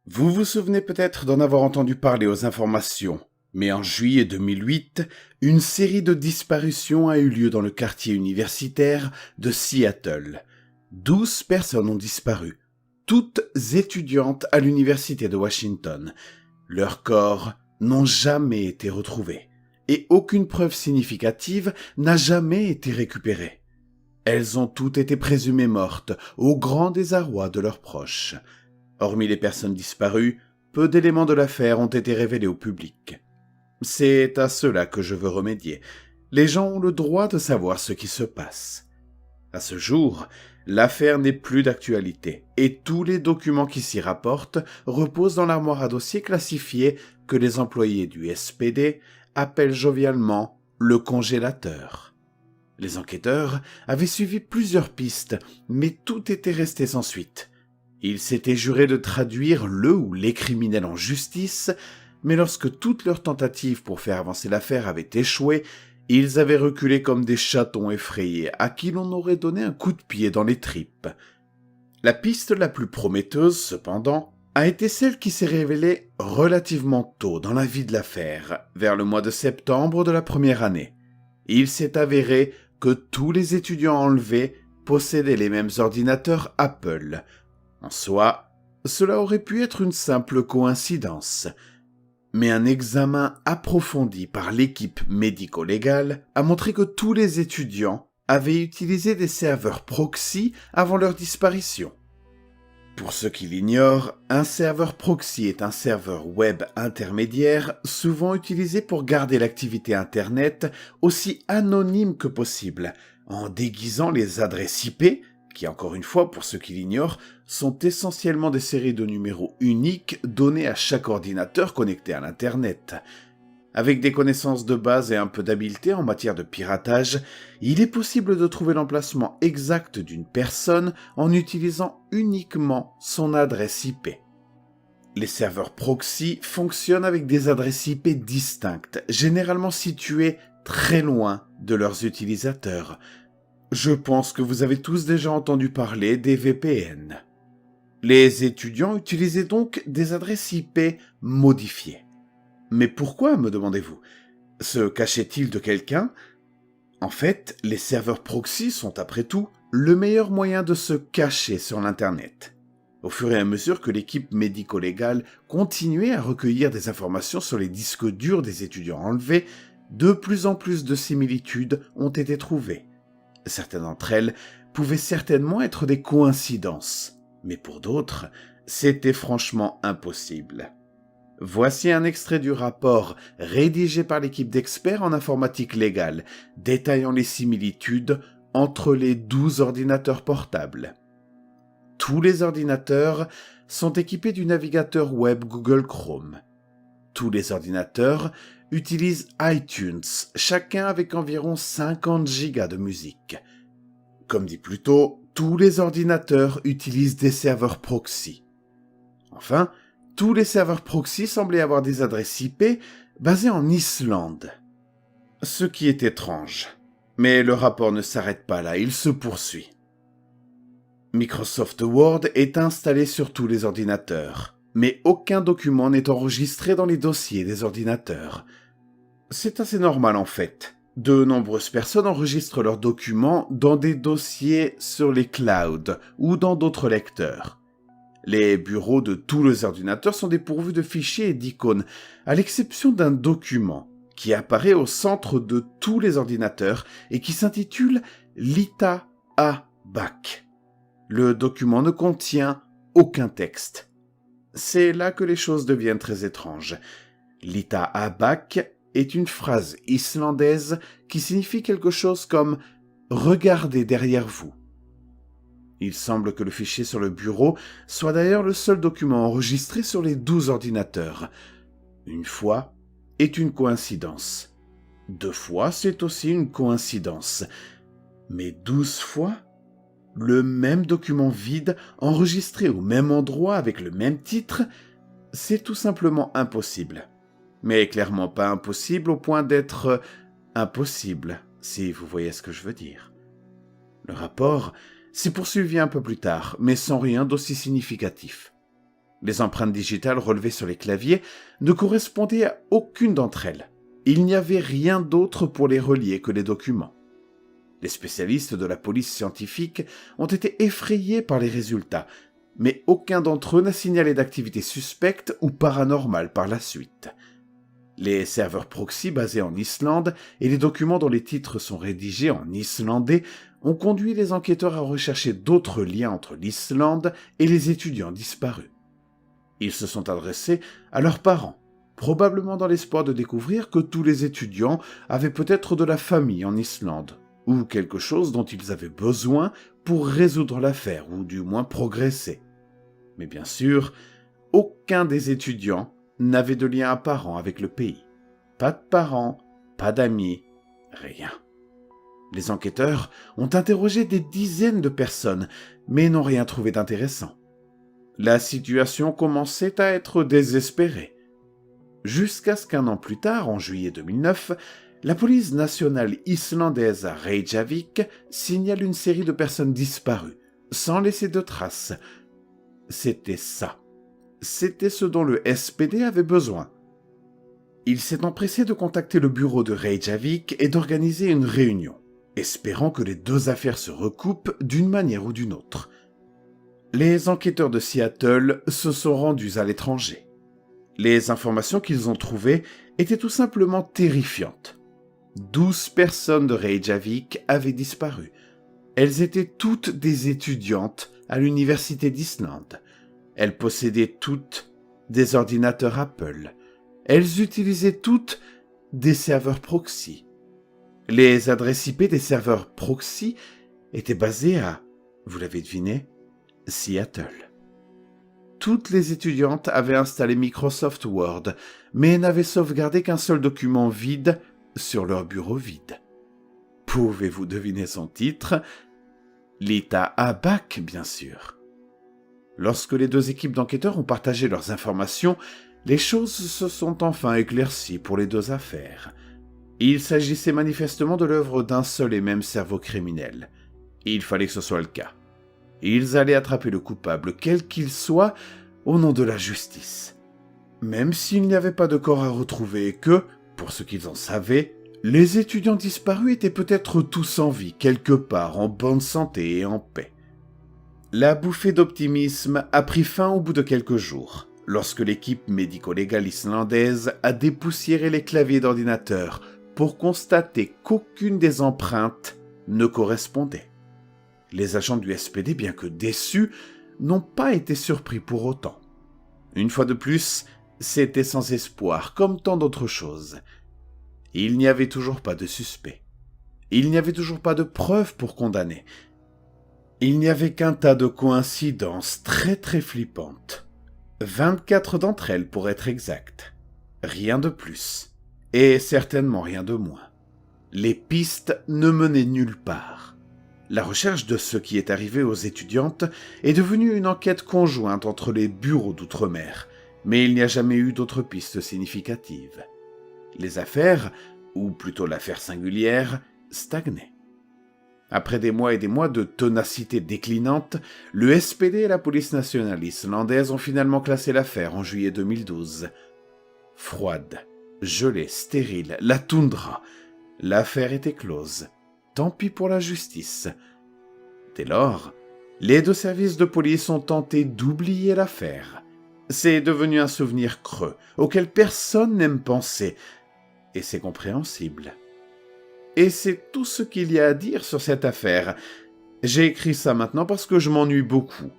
Speaker 2: Vous vous souvenez peut-être d'en avoir entendu parler aux informations, mais en juillet 2008, une série de disparitions a eu lieu dans le quartier universitaire de Seattle. 12 personnes ont disparu, toutes étudiantes à l'université de Washington. Leurs corps n'ont jamais été retrouvés, et aucune preuve significative n'a jamais été récupérée. Elles ont toutes été présumées mortes, au grand désarroi de leurs proches. Hormis les personnes disparues, peu d'éléments de l'affaire ont été révélés au public. C'est à cela que je veux remédier. Les gens ont le droit de savoir ce qui se passe. À ce jour, l'affaire n'est plus d'actualité, et tous les documents qui s'y rapportent reposent dans l'armoire à dossier classifiée que les employés du SPD appellent jovialement le congélateur. Les enquêteurs avaient suivi plusieurs pistes, mais tout était resté sans suite. Ils s'étaient jurés de traduire le ou les criminels en justice, mais lorsque toutes leurs tentatives pour faire avancer l'affaire avaient échoué, ils avaient reculé comme des chatons effrayés à qui l'on aurait donné un coup de pied dans les tripes. La piste la plus prometteuse, cependant, a été celle qui s'est révélée relativement tôt dans la vie de l'affaire, vers le mois de septembre de la première année. Il s'est avéré que tous les étudiants enlevés possédaient les mêmes ordinateurs Apple. En soi, cela aurait pu être une simple coïncidence. Mais un examen approfondi par l'équipe médico-légale a montré que tous les étudiants avaient utilisé des serveurs proxy avant leur disparition. Pour ceux qui l'ignorent, un serveur proxy est un serveur web intermédiaire souvent utilisé pour garder l'activité Internet aussi anonyme que possible, en déguisant les adresses IP, qui, encore une fois, pour ceux qui l'ignorent, sont essentiellement des séries de numéros uniques données à chaque ordinateur connecté à l'Internet. Avec des connaissances de base et un peu d'habileté en matière de piratage, il est possible de trouver l'emplacement exact d'une personne en utilisant uniquement son adresse IP. Les serveurs proxy fonctionnent avec des adresses IP distinctes, généralement situées très loin de leurs utilisateurs. Je pense que vous avez tous déjà entendu parler des VPN. Les étudiants utilisaient donc des adresses IP modifiées. Mais pourquoi, me demandez-vous? Se cachait-il de quelqu'un? En fait, les serveurs proxy sont après tout le meilleur moyen de se cacher sur l'Internet. Au fur et à mesure que l'équipe médico-légale continuait à recueillir des informations sur les disques durs des étudiants enlevés, de plus en plus de similitudes ont été trouvées. Certaines d'entre elles pouvaient certainement être des coïncidences, mais pour d'autres, c'était franchement impossible. Voici un extrait du rapport rédigé par l'équipe d'experts en informatique légale, détaillant les similitudes entre les 12 ordinateurs portables. Tous les ordinateurs sont équipés du navigateur web Google Chrome. Tous les ordinateurs utilisent iTunes, chacun avec environ 50 gigas de musique. Comme dit plus tôt, tous les ordinateurs utilisent des serveurs proxy. Enfin, tous les serveurs proxy semblaient avoir des adresses IP basées en Islande. Ce qui est étrange. Mais le rapport ne s'arrête pas là, il se poursuit. Microsoft Word est installé sur tous les ordinateurs, mais aucun document n'est enregistré dans les dossiers des ordinateurs. C'est assez normal en fait. De nombreuses personnes enregistrent leurs documents dans des dossiers sur les clouds ou dans d'autres lecteurs. Les bureaux de tous les ordinateurs sont dépourvus de fichiers et d'icônes, à l'exception d'un document qui apparaît au centre de tous les ordinateurs et qui s'intitule Lita A-BAC. Le document ne contient aucun texte. C'est là que les choses deviennent très étranges. Lita A-BAC est une phrase islandaise qui signifie quelque chose comme « Regardez derrière vous ». Il semble que le fichier sur le bureau soit d'ailleurs le seul document enregistré sur les 12 ordinateurs. Une fois est une coïncidence. 2 fois, c'est aussi une coïncidence. Mais 12 fois ? Le même document vide, enregistré au même endroit avec le même titre, c'est tout simplement impossible. Mais clairement pas impossible au point d'être impossible, si vous voyez ce que je veux dire. Le rapport s'est poursuivi un peu plus tard, mais sans rien d'aussi significatif. Les empreintes digitales relevées sur les claviers ne correspondaient à aucune d'entre elles. Il n'y avait rien d'autre pour les relier que les documents. Les spécialistes de la police scientifique ont été effrayés par les résultats, mais aucun d'entre eux n'a signalé d'activité suspecte ou paranormale par la suite. Les serveurs proxy basés en Islande et les documents dont les titres sont rédigés en islandais ont conduit les enquêteurs à rechercher d'autres liens entre l'Islande et les étudiants disparus. Ils se sont adressés à leurs parents, probablement dans l'espoir de découvrir que tous les étudiants avaient peut-être de la famille en Islande, ou quelque chose dont ils avaient besoin pour résoudre l'affaire, ou du moins progresser. Mais bien sûr, aucun des étudiants n'avait de lien apparent avec le pays. Pas de parents, pas d'amis, rien. Les enquêteurs ont interrogé des dizaines de personnes, mais n'ont rien trouvé d'intéressant. La situation commençait à être désespérée. Jusqu'à ce qu'un an plus tard, en juillet 2009, la police nationale islandaise à Reykjavik signale une série de personnes disparues, sans laisser de traces. C'était ça. C'était ce dont le SPD avait besoin. Il s'est empressé de contacter le bureau de Reykjavik et d'organiser une réunion, espérant que les 2 affaires se recoupent d'une manière ou d'une autre. Les enquêteurs de Seattle se sont rendus à l'étranger. Les informations qu'ils ont trouvées étaient tout simplement terrifiantes. 12 personnes de Reykjavik avaient disparu. Elles étaient toutes des étudiantes à l'université d'Islande. Elles possédaient toutes des ordinateurs Apple. Elles utilisaient toutes des serveurs proxy. Les adresses IP des serveurs proxy étaient basées à, vous l'avez deviné, Seattle. Toutes les étudiantes avaient installé Microsoft Word, mais n'avaient sauvegardé qu'un seul document vide sur leur bureau vide. Pouvez-vous deviner son titre ? Lita A-BAC, bien sûr. Lorsque les 2 équipes d'enquêteurs ont partagé leurs informations, les choses se sont enfin éclaircies pour les 2 affaires. Il s'agissait manifestement de l'œuvre d'un seul et même cerveau criminel. Il fallait que ce soit le cas. Ils allaient attraper le coupable, quel qu'il soit, au nom de la justice. Même s'il n'y avait pas de corps à retrouver et que, pour ce qu'ils en savaient, les étudiants disparus étaient peut-être tous en vie, quelque part, en bonne santé et en paix. La bouffée d'optimisme a pris fin au bout de quelques jours, lorsque l'équipe médico-légale islandaise a dépoussiéré les claviers d'ordinateur pour constater qu'aucune des empreintes ne correspondait. Les agents du SPD, bien que déçus, n'ont pas été surpris pour autant. Une fois de plus, c'était sans espoir, comme tant d'autres choses. Il n'y avait toujours pas de suspect. Il n'y avait toujours pas de preuves pour condamner. Il n'y avait qu'un tas de coïncidences très très flippantes. 24 d'entre elles pour être exactes. Rien de plus. Et certainement rien de moins. Les pistes ne menaient nulle part. La recherche de ce qui est arrivé aux étudiantes est devenue une enquête conjointe entre les bureaux d'outre-mer, mais il n'y a jamais eu d'autres pistes significatives. Les affaires, ou plutôt l'affaire singulière, stagnaient. Après des mois et des mois de ténacité déclinante, le SPD et la police nationale islandaise ont finalement classé l'affaire en juillet 2012. Froide, gelée, stérile, la toundra, l'affaire était close. Tant pis pour la justice. Dès lors, les deux services de police ont tenté d'oublier l'affaire. C'est devenu un souvenir creux, auquel personne n'aime penser, et c'est compréhensible. Et c'est tout ce qu'il y a à dire sur cette affaire. J'ai écrit ça maintenant parce que je m'ennuie beaucoup,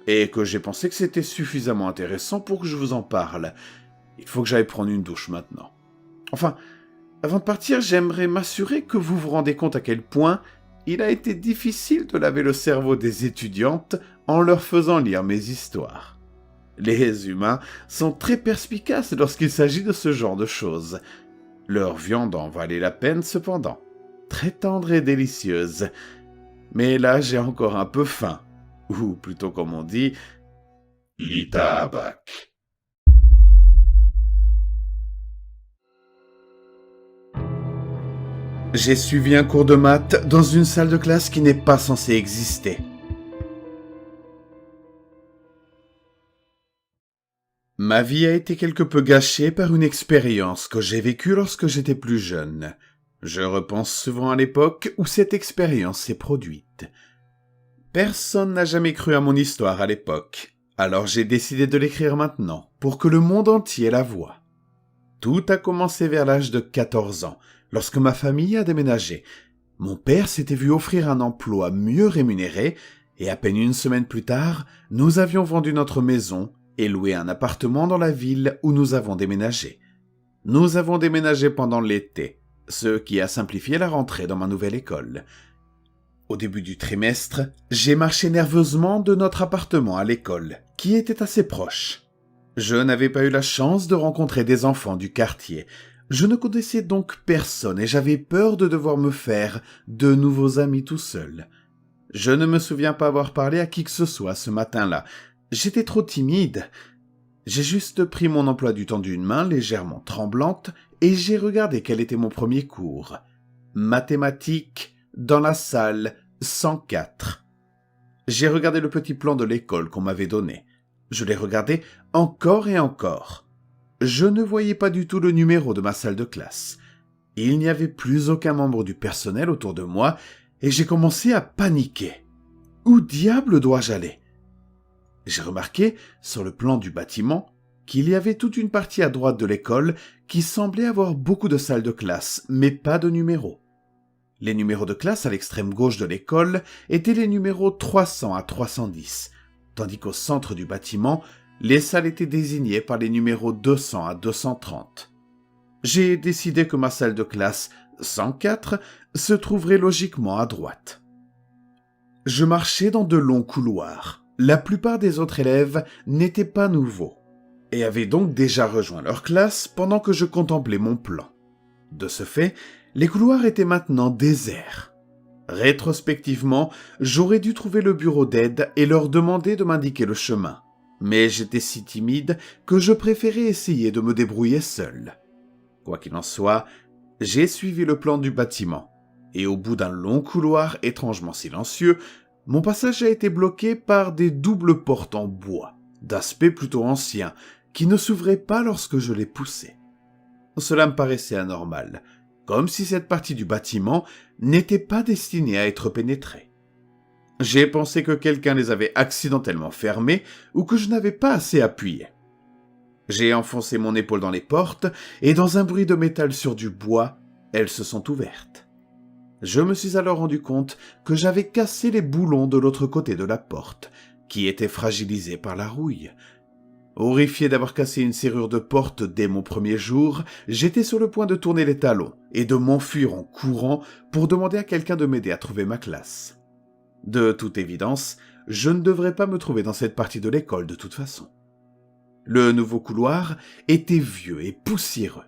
Speaker 2: et que j'ai pensé que c'était suffisamment intéressant pour que je vous en parle. Il faut que j'aille prendre une douche maintenant. Enfin, avant de partir, j'aimerais m'assurer que vous vous rendez compte à quel point il a été difficile de laver le cerveau des étudiantes en leur faisant lire mes histoires. Les humains sont très perspicaces lorsqu'il s'agit de ce genre de choses. Leur viande en valait la peine cependant, très tendre et délicieuse. Mais là, j'ai encore un peu faim, ou plutôt comme on dit, itabak. J'ai suivi un cours de maths dans une salle de classe qui n'est pas censée exister. Ma vie a été quelque peu gâchée par une expérience que j'ai vécue lorsque j'étais plus jeune. Je repense souvent à l'époque où cette expérience s'est produite. Personne n'a jamais cru à mon histoire à l'époque, alors j'ai décidé de l'écrire maintenant, pour que le monde entier la voie. Tout a commencé vers l'âge de 14 ans, lorsque ma famille a déménagé. Mon père s'était vu offrir un emploi mieux rémunéré, et à peine une semaine plus tard, nous avions vendu notre maison et loué un appartement dans la ville où nous avons déménagé. Nous avons déménagé pendant l'été, ce qui a simplifié la rentrée dans ma nouvelle école. Au début du trimestre, j'ai marché nerveusement de notre appartement à l'école, qui était assez proche. Je n'avais pas eu la chance de rencontrer des enfants du quartier. Je ne connaissais donc personne et j'avais peur de devoir me faire de nouveaux amis tout seul. Je ne me souviens pas avoir parlé à qui que ce soit ce matin-là. J'étais trop timide. J'ai juste pris mon emploi du temps d'une main légèrement tremblante et j'ai regardé quel était mon premier cours. Mathématiques dans la salle 104. J'ai regardé le petit plan de l'école qu'on m'avait donné. Je l'ai regardé encore et encore. Je ne voyais pas du tout le numéro de ma salle de classe. Il n'y avait plus aucun membre du personnel autour de moi et j'ai commencé à paniquer. Où diable dois-je aller ? J'ai remarqué, sur le plan du bâtiment, qu'il y avait toute une partie à droite de l'école qui semblait avoir beaucoup de salles de classe, mais pas de numéros. Les numéros de classe à l'extrême gauche de l'école étaient les numéros 300 à 310, tandis qu'au centre du bâtiment, les salles étaient désignées par les numéros 200 à 230. J'ai décidé que ma salle de classe 104 se trouverait logiquement à droite. Je marchais dans de longs couloirs. La plupart des autres élèves n'étaient pas nouveaux et avaient donc déjà rejoint leur classe pendant que je contemplais mon plan. De ce fait, les couloirs étaient maintenant déserts. Rétrospectivement, j'aurais dû trouver le bureau d'aide et leur demander de m'indiquer le chemin. Mais j'étais si timide que je préférais essayer de me débrouiller seul. Quoi qu'il en soit, j'ai suivi le plan du bâtiment, et au bout d'un long couloir étrangement silencieux, mon passage a été bloqué par des doubles portes en bois, d'aspect plutôt ancien, qui ne s'ouvraient pas lorsque je les poussais. Cela me paraissait anormal, comme si cette partie du bâtiment n'était pas destinée à être pénétrée. J'ai pensé que quelqu'un les avait accidentellement fermées ou que je n'avais pas assez appuyé. J'ai enfoncé mon épaule dans les portes et dans un bruit de métal sur du bois, elles se sont ouvertes. Je me suis alors rendu compte que j'avais cassé les boulons de l'autre côté de la porte, qui étaient fragilisés par la rouille. Horrifié d'avoir cassé une serrure de porte dès mon premier jour, j'étais sur le point de tourner les talons et de m'enfuir en courant pour demander à quelqu'un de m'aider à trouver ma classe. De toute évidence, je ne devrais pas me trouver dans cette partie de l'école de toute façon. Le nouveau couloir était vieux et poussiéreux.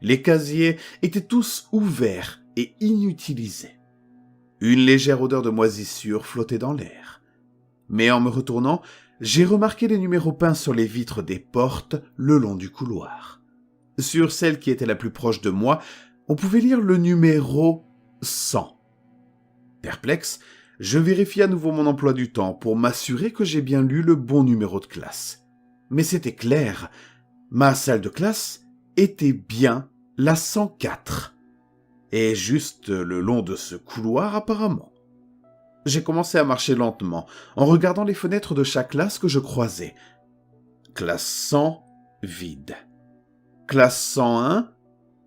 Speaker 2: Les casiers étaient tous ouverts et inutilisés. Une légère odeur de moisissure flottait dans l'air. Mais en me retournant, j'ai remarqué les numéros peints sur les vitres des portes le long du couloir. Sur celle qui était la plus proche de moi, on pouvait lire le numéro 100. Perplexe, je vérifie à nouveau mon emploi du temps pour m'assurer que j'ai bien lu le bon numéro de classe. Mais c'était clair, ma salle de classe était bien la 104. Et juste le long de ce couloir apparemment. J'ai commencé à marcher lentement, en regardant les fenêtres de chaque classe que je croisais. Classe 100, vide. Classe 101,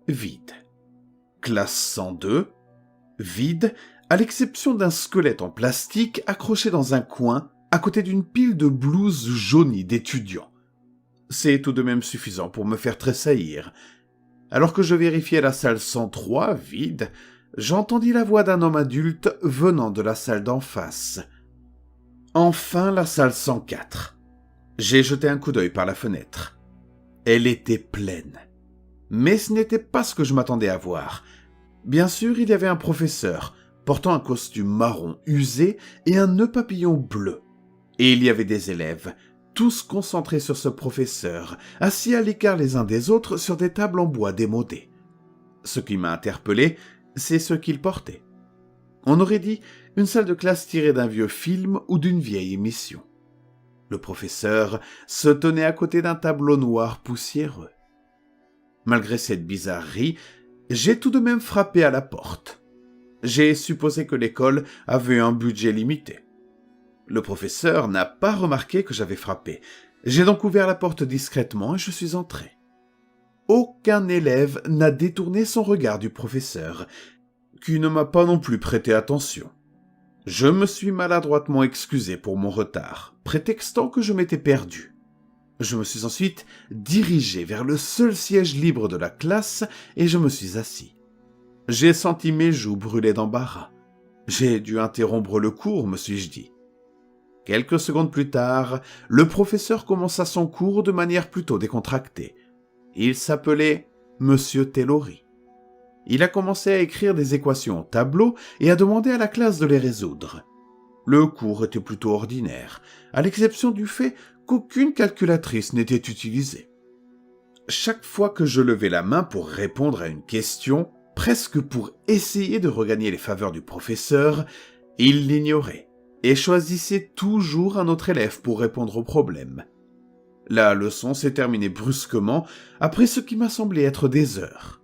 Speaker 2: vide. Classe 102, vide, à l'exception d'un squelette en plastique accroché dans un coin, à côté d'une pile de blouses jaunies d'étudiants. C'est tout de même suffisant pour me faire tressaillir. Alors que je vérifiais la salle 103, vide, j'entendis la voix d'un homme adulte venant de la salle d'en face. Enfin la salle 104. J'ai jeté un coup d'œil par la fenêtre. Elle était pleine. Mais ce n'était pas ce que je m'attendais à voir. Bien sûr, il y avait un professeur, portant un costume marron usé et un nœud papillon bleu. Et il y avait des élèves, tous concentrés sur ce professeur, assis à l'écart les uns des autres sur des tables en bois démodées. Ce qui m'a interpellé, c'est ce qu'il portait. On aurait dit une salle de classe tirée d'un vieux film ou d'une vieille émission. Le professeur se tenait à côté d'un tableau noir poussiéreux. Malgré cette bizarrerie, j'ai tout de même frappé à la porte. J'ai supposé que l'école avait un budget limité. Le professeur n'a pas remarqué que j'avais frappé. J'ai donc ouvert la porte discrètement et je suis entré. Aucun élève n'a détourné son regard du professeur, qui ne m'a pas non plus prêté attention. Je me suis maladroitement excusé pour mon retard, prétextant que je m'étais perdu. Je me suis ensuite dirigé vers le seul siège libre de la classe et je me suis assis. J'ai senti mes joues brûler d'embarras. J'ai dû interrompre le cours, me suis-je dit. Quelques secondes plus tard, le professeur commença son cours de manière plutôt décontractée. Il s'appelait Monsieur Taylori. Il a commencé à écrire des équations au tableau et à demander à la classe de les résoudre. Le cours était plutôt ordinaire, à l'exception du fait qu'aucune calculatrice n'était utilisée. Chaque fois que je levais la main pour répondre à une question, presque pour essayer de regagner les faveurs du professeur, il l'ignorait et choisissait toujours un autre élève pour répondre au problème. La leçon s'est terminée brusquement après ce qui m'a semblé être des heures.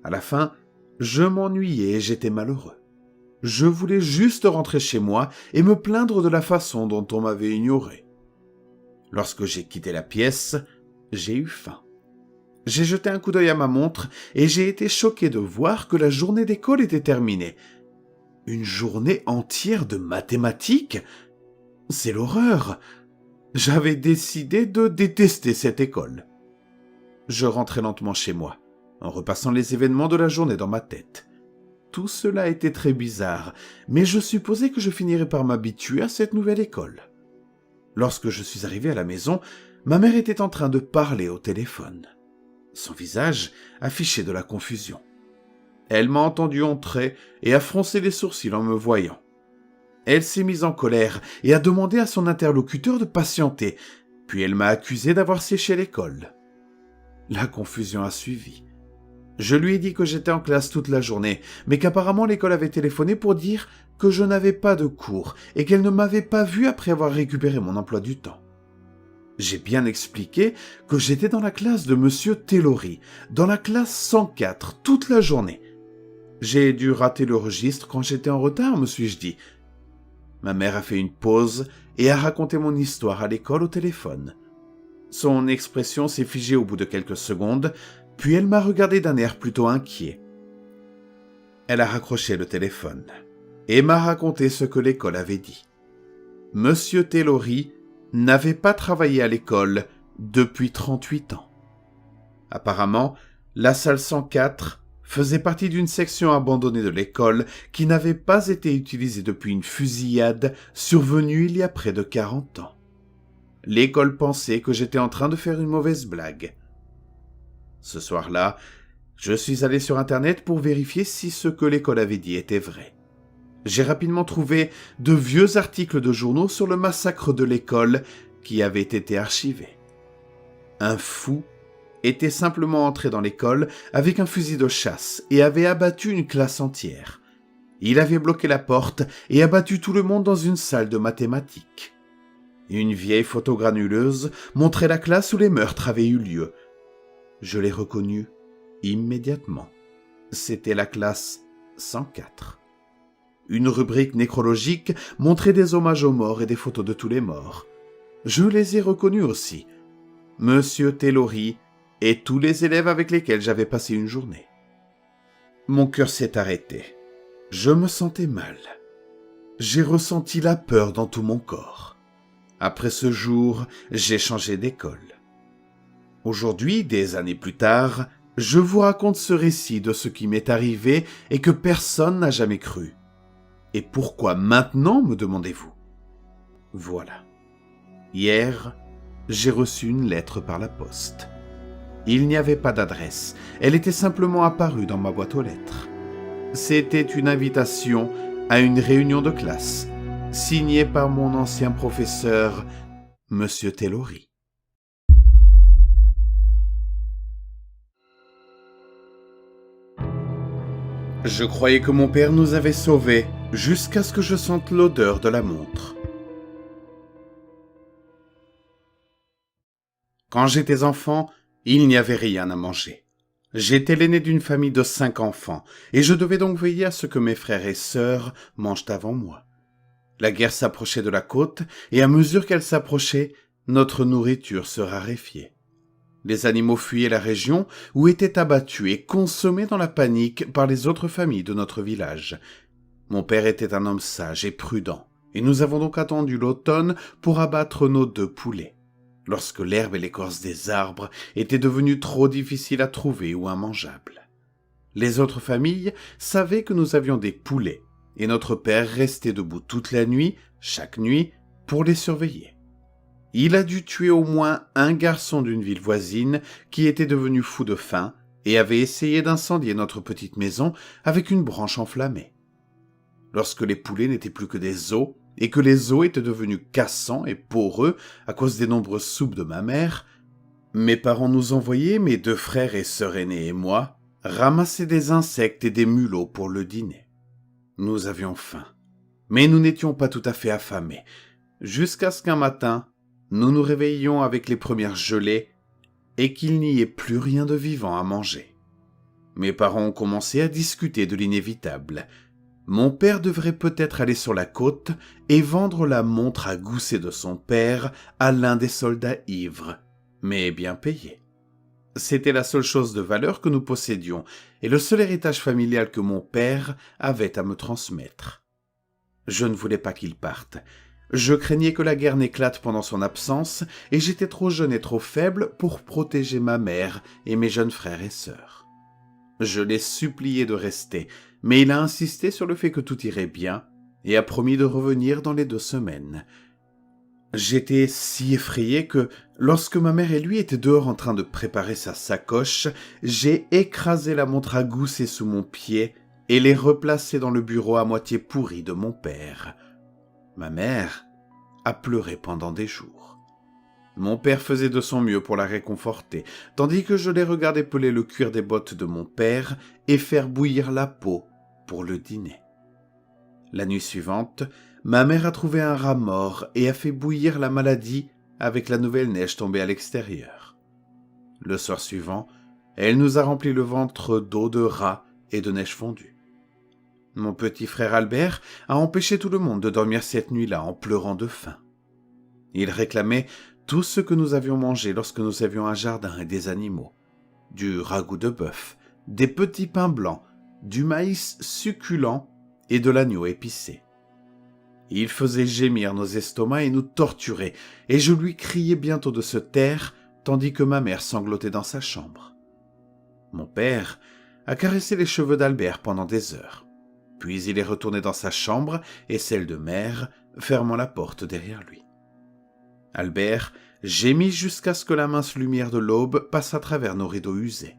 Speaker 2: À la fin, je m'ennuyais et j'étais malheureux. Je voulais juste rentrer chez moi et me plaindre de la façon dont on m'avait ignoré. Lorsque j'ai quitté la pièce, j'ai eu faim. J'ai jeté un coup d'œil à ma montre et j'ai été choqué de voir que la journée d'école était terminée. Une journée entière de mathématiques ? C'est l'horreur. J'avais décidé de détester cette école. Je rentrais lentement chez moi, en repassant les événements de la journée dans ma tête. Tout cela était très bizarre, mais je supposais que je finirais par m'habituer à cette nouvelle école. Lorsque je suis arrivé à la maison, ma mère était en train de parler au téléphone. Son visage affichait de la confusion. Elle m'a entendu entrer et a froncé les sourcils en me voyant. Elle s'est mise en colère et a demandé à son interlocuteur de patienter, puis elle m'a accusé d'avoir séché l'école. La confusion a suivi. Je lui ai dit que j'étais en classe toute la journée, mais qu'apparemment l'école avait téléphoné pour dire que je n'avais pas de cours et qu'elle ne m'avait pas vu après avoir récupéré mon emploi du temps. J'ai bien expliqué que j'étais dans la classe de Monsieur Taylori, dans la classe 104, toute la journée. J'ai dû rater le registre quand j'étais en retard, me suis-je dit. Ma mère a fait une pause et a raconté mon histoire à l'école au téléphone. Son expression s'est figée au bout de quelques secondes, puis elle m'a regardé d'un air plutôt inquiet. Elle a raccroché le téléphone et m'a raconté ce que l'école avait dit. Monsieur Taylori n'avait pas travaillé à l'école depuis 38 ans. Apparemment, la salle 104 faisait partie d'une section abandonnée de l'école qui n'avait pas été utilisée depuis une fusillade survenue il y a près de 40 ans. L'école pensait que j'étais en train de faire une mauvaise blague. Ce soir-là, Je suis allé sur Internet pour vérifier si ce que l'école avait dit était vrai. J'ai rapidement trouvé de vieux articles de journaux sur le massacre de l'école qui avaient été archivés. Un fou était simplement entré dans l'école avec un fusil de chasse et avait abattu une classe entière. Il avait bloqué la porte et abattu tout le monde dans une salle de mathématiques. Une vieille photo granuleuse montrait la classe où les meurtres avaient eu lieu. Je l'ai reconnue immédiatement. C'était la classe 104. Une rubrique nécrologique montrait des hommages aux morts et des photos de tous les morts. Je les ai reconnus aussi. Monsieur Taylori et tous les élèves avec lesquels j'avais passé une journée. Mon cœur s'est arrêté. Je me sentais mal. J'ai ressenti la peur dans tout mon corps. Après ce jour, j'ai changé d'école. Aujourd'hui, des années plus tard, je vous raconte ce récit de ce qui m'est arrivé et que personne n'a jamais cru. Et pourquoi maintenant, me demandez-vous? Voilà. Hier, j'ai reçu une lettre par la poste. Il n'y avait pas d'adresse, elle était simplement apparue dans ma boîte aux lettres. C'était une invitation à une réunion de classe, signée par mon ancien professeur, Monsieur Taylori. Je croyais que mon père nous avait sauvés, jusqu'à ce que je sente l'odeur de la montre. Quand j'étais enfant, il n'y avait rien à manger. J'étais l'aîné d'une famille de 5 enfants, et je devais donc veiller à ce que mes frères et sœurs mangent avant moi. La guerre s'approchait de la côte, et à mesure qu'elle s'approchait, notre nourriture se raréfiait. Les animaux fuyaient la région ou étaient abattus et consommés dans la panique par les autres familles de notre village. Mon père était un homme sage et prudent, et nous avons donc attendu l'automne pour abattre nos 2 poulets, lorsque l'herbe et l'écorce des arbres étaient devenues trop difficiles à trouver ou immangeables. Les autres familles savaient que nous avions des poulets, et notre père restait debout toute la nuit, chaque nuit, pour les surveiller. Il a dû tuer au moins un garçon d'une ville voisine qui était devenu fou de faim et avait essayé d'incendier notre petite maison avec une branche enflammée. Lorsque les poulets n'étaient plus que des os et que les os étaient devenus cassants et poreux à cause des nombreuses soupes de ma mère, mes parents nous envoyaient, mes 2 frères et sœurs aînés et moi, ramasser des insectes et des mulots pour le dîner. Nous avions faim, mais nous n'étions pas tout à fait affamés, jusqu'à ce qu'un matin, nous nous réveillions avec les premières gelées et qu'il n'y ait plus rien de vivant à manger. Mes parents ont commencé à discuter de l'inévitable. Mon père devrait peut-être aller sur la côte et vendre la montre à gousset de son père à l'un des soldats ivres, mais bien payé. C'était la seule chose de valeur que nous possédions et le seul héritage familial que mon père avait à me transmettre. Je ne voulais pas qu'il parte. Je craignais que la guerre n'éclate pendant son absence et j'étais trop jeune et trop faible pour protéger ma mère et mes jeunes frères et sœurs. Je l'ai supplié de rester, mais il a insisté sur le fait que tout irait bien et a promis de revenir dans les 2 semaines. J'étais si effrayé que, lorsque ma mère et lui étaient dehors en train de préparer sa sacoche, j'ai écrasé la montre à gousset sous mon pied et l'ai replacée dans le bureau à moitié pourri de mon père. Ma mère a pleuré pendant des jours. Mon père faisait de son mieux pour la réconforter, tandis que je les regardais peler le cuir des bottes de mon père et faire bouillir la peau pour le dîner. La nuit suivante, ma mère a trouvé un rat mort et a fait bouillir la maladie avec la nouvelle neige tombée à l'extérieur. Le soir suivant, elle nous a rempli le ventre d'eau de rat et de neige fondue. Mon petit frère Albert a empêché tout le monde de dormir cette nuit-là en pleurant de faim. Il réclamait tout ce que nous avions mangé lorsque nous avions un jardin et des animaux. Du ragoût de bœuf, des petits pains blancs, du maïs succulent et de l'agneau épicé. Il faisait gémir nos estomacs et nous torturait, et je lui criais bientôt de se taire, tandis que ma mère sanglotait dans sa chambre. Mon père a caressé les cheveux d'Albert pendant des heures. Puis il est retourné dans sa chambre et celle de mère, fermant la porte derrière lui. Albert gémit jusqu'à ce que la mince lumière de l'aube passe à travers nos rideaux usés.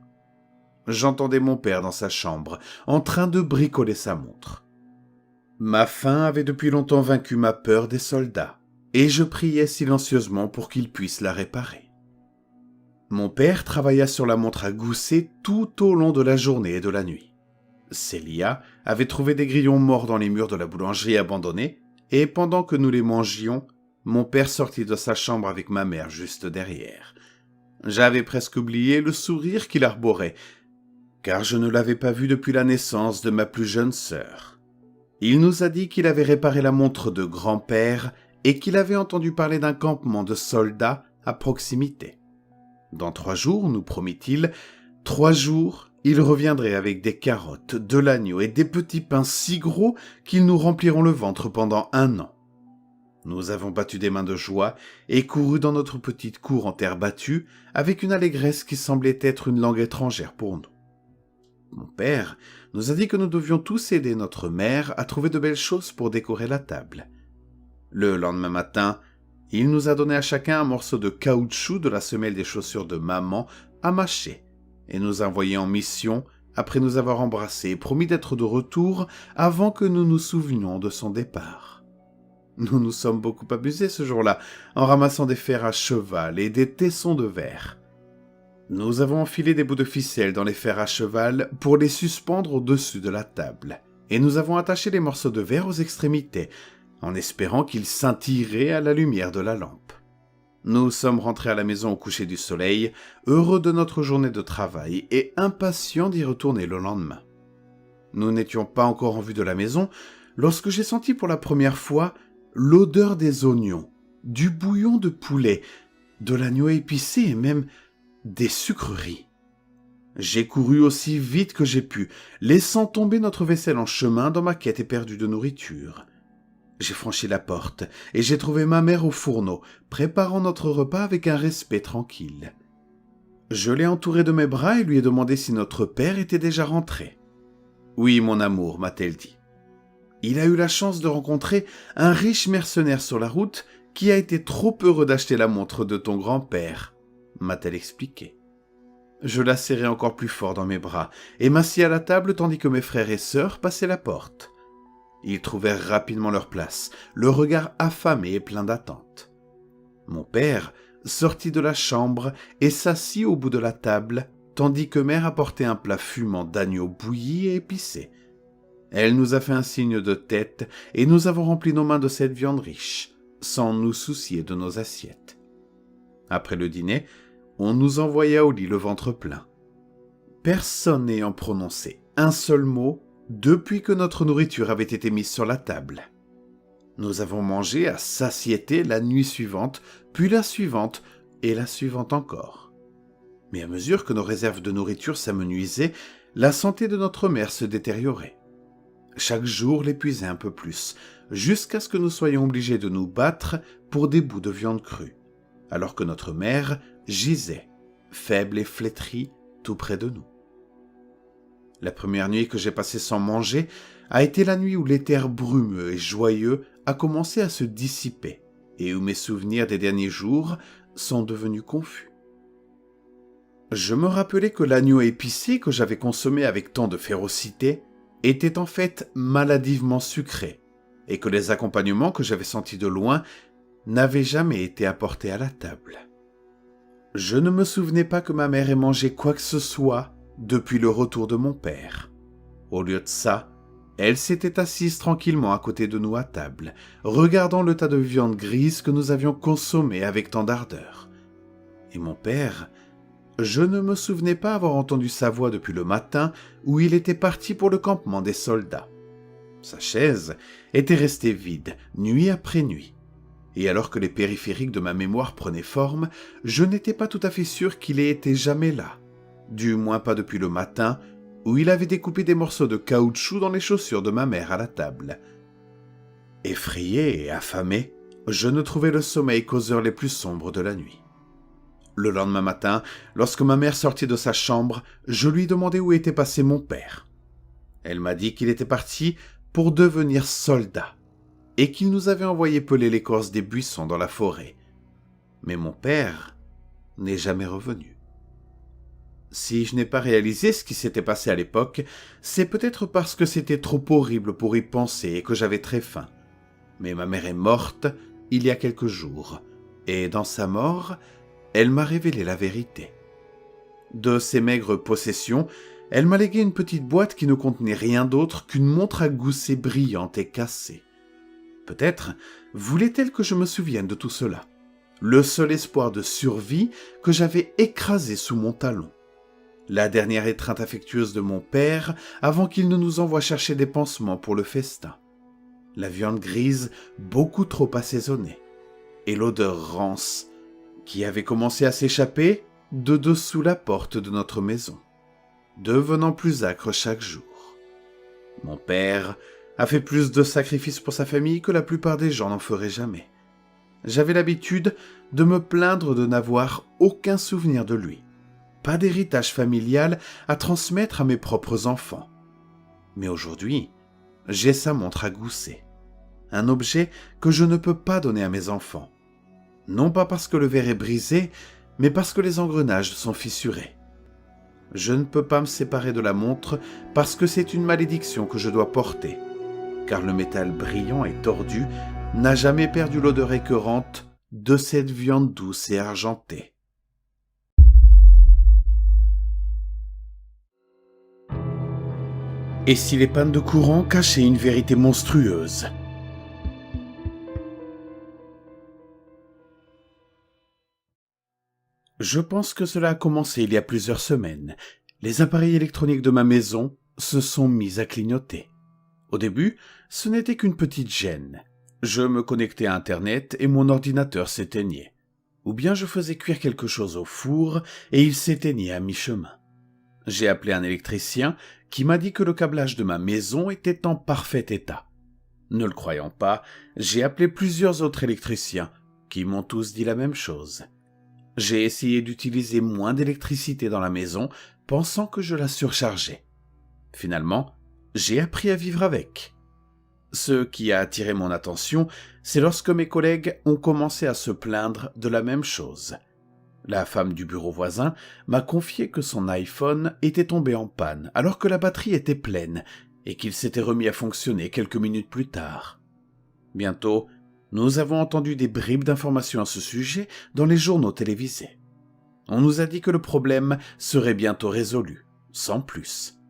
Speaker 2: j'entendais mon père dans sa chambre, en train de bricoler sa montre. Ma faim avait depuis longtemps vaincu ma peur des soldats, et je priais silencieusement pour qu'ils puissent la réparer. Mon père travailla sur la montre à gousset tout au long de la journée et de la nuit. Célia avait trouvé des grillons morts dans les murs de la boulangerie abandonnée, et pendant que nous les mangions, mon père sortit de sa chambre avec ma mère juste derrière. J'avais presque oublié le sourire qu'il arborait, car je ne l'avais pas vu depuis la naissance de ma plus jeune sœur. Il nous a dit qu'il avait réparé la montre de grand-père et qu'il avait entendu parler d'un campement de soldats à proximité. Dans 3 jours, nous promit-il, 3 jours, il reviendrait avec des carottes, de l'agneau et des petits pains si gros qu'ils nous rempliront le ventre pendant 1 an. Nous avons battu des mains de joie et couru dans notre petite cour en terre battue avec une allégresse qui semblait être une langue étrangère pour nous. Mon père nous a dit que nous devions tous aider notre mère à trouver de belles choses pour décorer la table. Le lendemain matin, il nous a donné à chacun un morceau de caoutchouc de la semelle des chaussures de maman à mâcher et nous a envoyés en mission après nous avoir embrassés et promis d'être de retour avant que nous nous souvenions de son départ. Nous nous sommes beaucoup amusés ce jour-là en ramassant des fers à cheval et des tessons de verre. Nous avons enfilé des bouts de ficelle dans les fers à cheval pour les suspendre au-dessus de la table et nous avons attaché les morceaux de verre aux extrémités en espérant qu'ils scintilleraient à la lumière de la lampe. Nous sommes rentrés à la maison au coucher du soleil, heureux de notre journée de travail et impatients d'y retourner le lendemain. Nous n'étions pas encore en vue de la maison lorsque j'ai senti pour la première fois l'odeur des oignons, du bouillon de poulet, de l'agneau épicé et même des sucreries. J'ai couru aussi vite que j'ai pu, laissant tomber notre vaisselle en chemin dans ma quête éperdue de nourriture. J'ai franchi la porte et j'ai trouvé ma mère au fourneau, préparant notre repas avec un respect tranquille. Je l'ai entourée de mes bras et lui ai demandé si notre père était déjà rentré. « Oui, mon amour, m'a-t-elle dit. Il a eu la chance de rencontrer un riche mercenaire sur la route qui a été trop heureux d'acheter la montre de ton grand-père, m'a-t-elle expliqué. Je la serrai encore plus fort dans mes bras et m'assis à la table tandis que mes frères et sœurs passaient la porte. Ils trouvèrent rapidement leur place, le regard affamé et plein d'attente. Mon père sortit de la chambre et s'assit au bout de la table, tandis que mère apportait un plat fumant d'agneau bouilli et épicé. Elle nous a fait un signe de tête et nous avons rempli nos mains de cette viande riche, sans nous soucier de nos assiettes. Après le dîner, on nous envoya au lit le ventre plein. Personne n'ayant prononcé un seul mot depuis que notre nourriture avait été mise sur la table. Nous avons mangé à satiété la nuit suivante, puis la suivante et la suivante encore. Mais à mesure que nos réserves de nourriture s'amenuisaient, la santé de notre mère se détériorait. Chaque jour l'épuisait un peu plus, jusqu'à ce que nous soyons obligés de nous battre pour des bouts de viande crue, alors que notre mère gisait, faible et flétrie, tout près de nous. La première nuit que j'ai passée sans manger a été la nuit où l'éther brumeux et joyeux a commencé à se dissiper et où mes souvenirs des derniers jours sont devenus confus. Je me rappelais que l'agneau épicé que j'avais consommé avec tant de férocité était en fait maladivement sucré et que les accompagnements que j'avais sentis de loin n'avaient jamais été apportés à la table. Je ne me souvenais pas que ma mère ait mangé quoi que ce soit depuis le retour de mon père. Au lieu de ça, elle s'était assise tranquillement à côté de nous à table, regardant le tas de viande grise que nous avions consommé avec tant d'ardeur. Et mon père, je ne me souvenais pas avoir entendu sa voix depuis le matin où il était parti pour le campement des soldats. Sa chaise était restée vide, nuit après nuit. Et alors que les périphériques de ma mémoire prenaient forme, je n'étais pas tout à fait sûr qu'il ait été jamais là. Du moins pas depuis le matin, où il avait découpé des morceaux de caoutchouc dans les chaussures de ma mère à la table. Effrayé et affamé, je ne trouvais le sommeil qu'aux heures les plus sombres de la nuit. Le lendemain matin, lorsque ma mère sortit de sa chambre, je lui demandai où était passé mon père. Elle m'a dit qu'il était parti pour devenir soldat, et qu'il nous avait envoyé peler l'écorce des buissons dans la forêt. Mais mon père n'est jamais revenu. Si je n'ai pas réalisé ce qui s'était passé à l'époque, c'est peut-être parce que c'était trop horrible pour y penser et que j'avais très faim. Mais ma mère est morte il y a quelques jours, et dans sa mort, elle m'a révélé la vérité. De ses maigres possessions, elle m'a légué une petite boîte qui ne contenait rien d'autre qu'une montre à gousset brillante et cassée. Peut-être voulait-elle que je me souvienne de tout cela, le seul espoir de survie que j'avais écrasé sous mon talon. La dernière étreinte affectueuse de mon père avant qu'il ne nous envoie chercher des pansements pour le festin. La viande grise beaucoup trop assaisonnée, et l'odeur rance qui avait commencé à s'échapper de dessous la porte de notre maison, devenant plus âcre chaque jour. Mon père a fait plus de sacrifices pour sa famille que la plupart des gens n'en feraient jamais. J'avais l'habitude de me plaindre de n'avoir aucun souvenir de lui, pas d'héritage familial à transmettre à mes propres enfants. Mais aujourd'hui, j'ai sa montre à gousset, un objet que je ne peux pas donner à mes enfants. Non pas parce que le verre est brisé, mais parce que les engrenages sont fissurés. Je ne peux pas me séparer de la montre parce que c'est une malédiction que je dois porter, car le métal brillant et tordu n'a jamais perdu l'odeur écœurante de cette viande douce et argentée. Et si les pannes de courant cachaient une vérité monstrueuse ? Je pense que cela a commencé il y a plusieurs semaines. Les appareils électroniques de ma maison se sont mis à clignoter. Au début, ce n'était qu'une petite gêne. Je me connectais à Internet et mon ordinateur s'éteignait. Ou bien je faisais cuire quelque chose au four et il s'éteignait à mi-chemin. J'ai appelé un électricien qui m'a dit que le câblage de ma maison était en parfait état. Ne le croyant pas, j'ai appelé plusieurs autres électriciens qui m'ont tous dit la même chose. J'ai essayé d'utiliser moins d'électricité dans la maison, pensant que je la surchargeais. Finalement, j'ai appris à vivre avec. Ce qui a attiré mon attention, c'est lorsque mes collègues ont commencé à se plaindre de la même chose. La femme du bureau voisin m'a confié que son iPhone était tombé en panne alors que la batterie était pleine et qu'il s'était remis à fonctionner quelques minutes plus tard. Bientôt, nous avons entendu des bribes d'informations à ce sujet dans les journaux télévisés. On nous a dit que le problème serait bientôt résolu, sans plus.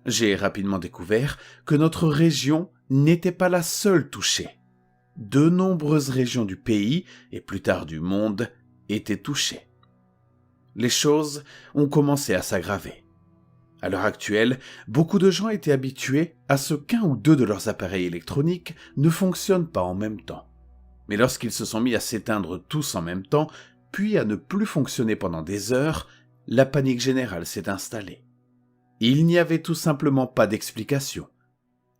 Speaker 2: J'ai rapidement découvert que notre région n'était pas la seule touchée. De nombreuses régions du pays, et plus tard du monde, étaient touchées. Les choses ont commencé à s'aggraver. À l'heure actuelle, beaucoup de gens étaient habitués à ce qu'un ou deux de leurs appareils électroniques ne fonctionnent pas en même temps. Mais lorsqu'ils se sont mis à s'éteindre tous en même temps, puis à ne plus fonctionner pendant des heures, la panique générale s'est installée. Il n'y avait tout simplement pas d'explication.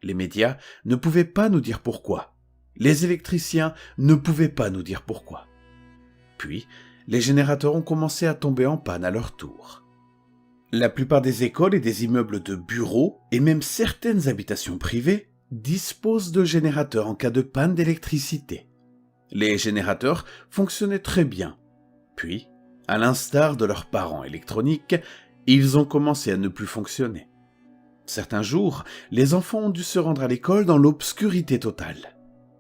Speaker 2: Les médias ne pouvaient pas nous dire pourquoi. Les électriciens ne pouvaient pas nous dire pourquoi. Puis, les générateurs ont commencé à tomber en panne à leur tour. La plupart des écoles et des immeubles de bureaux, et même certaines habitations privées, disposent de générateurs en cas de panne d'électricité. Les générateurs fonctionnaient très bien. Puis, à l'instar de leurs parents électroniques, ils ont commencé à ne plus fonctionner. Certains jours, les enfants ont dû se rendre à l'école dans l'obscurité totale.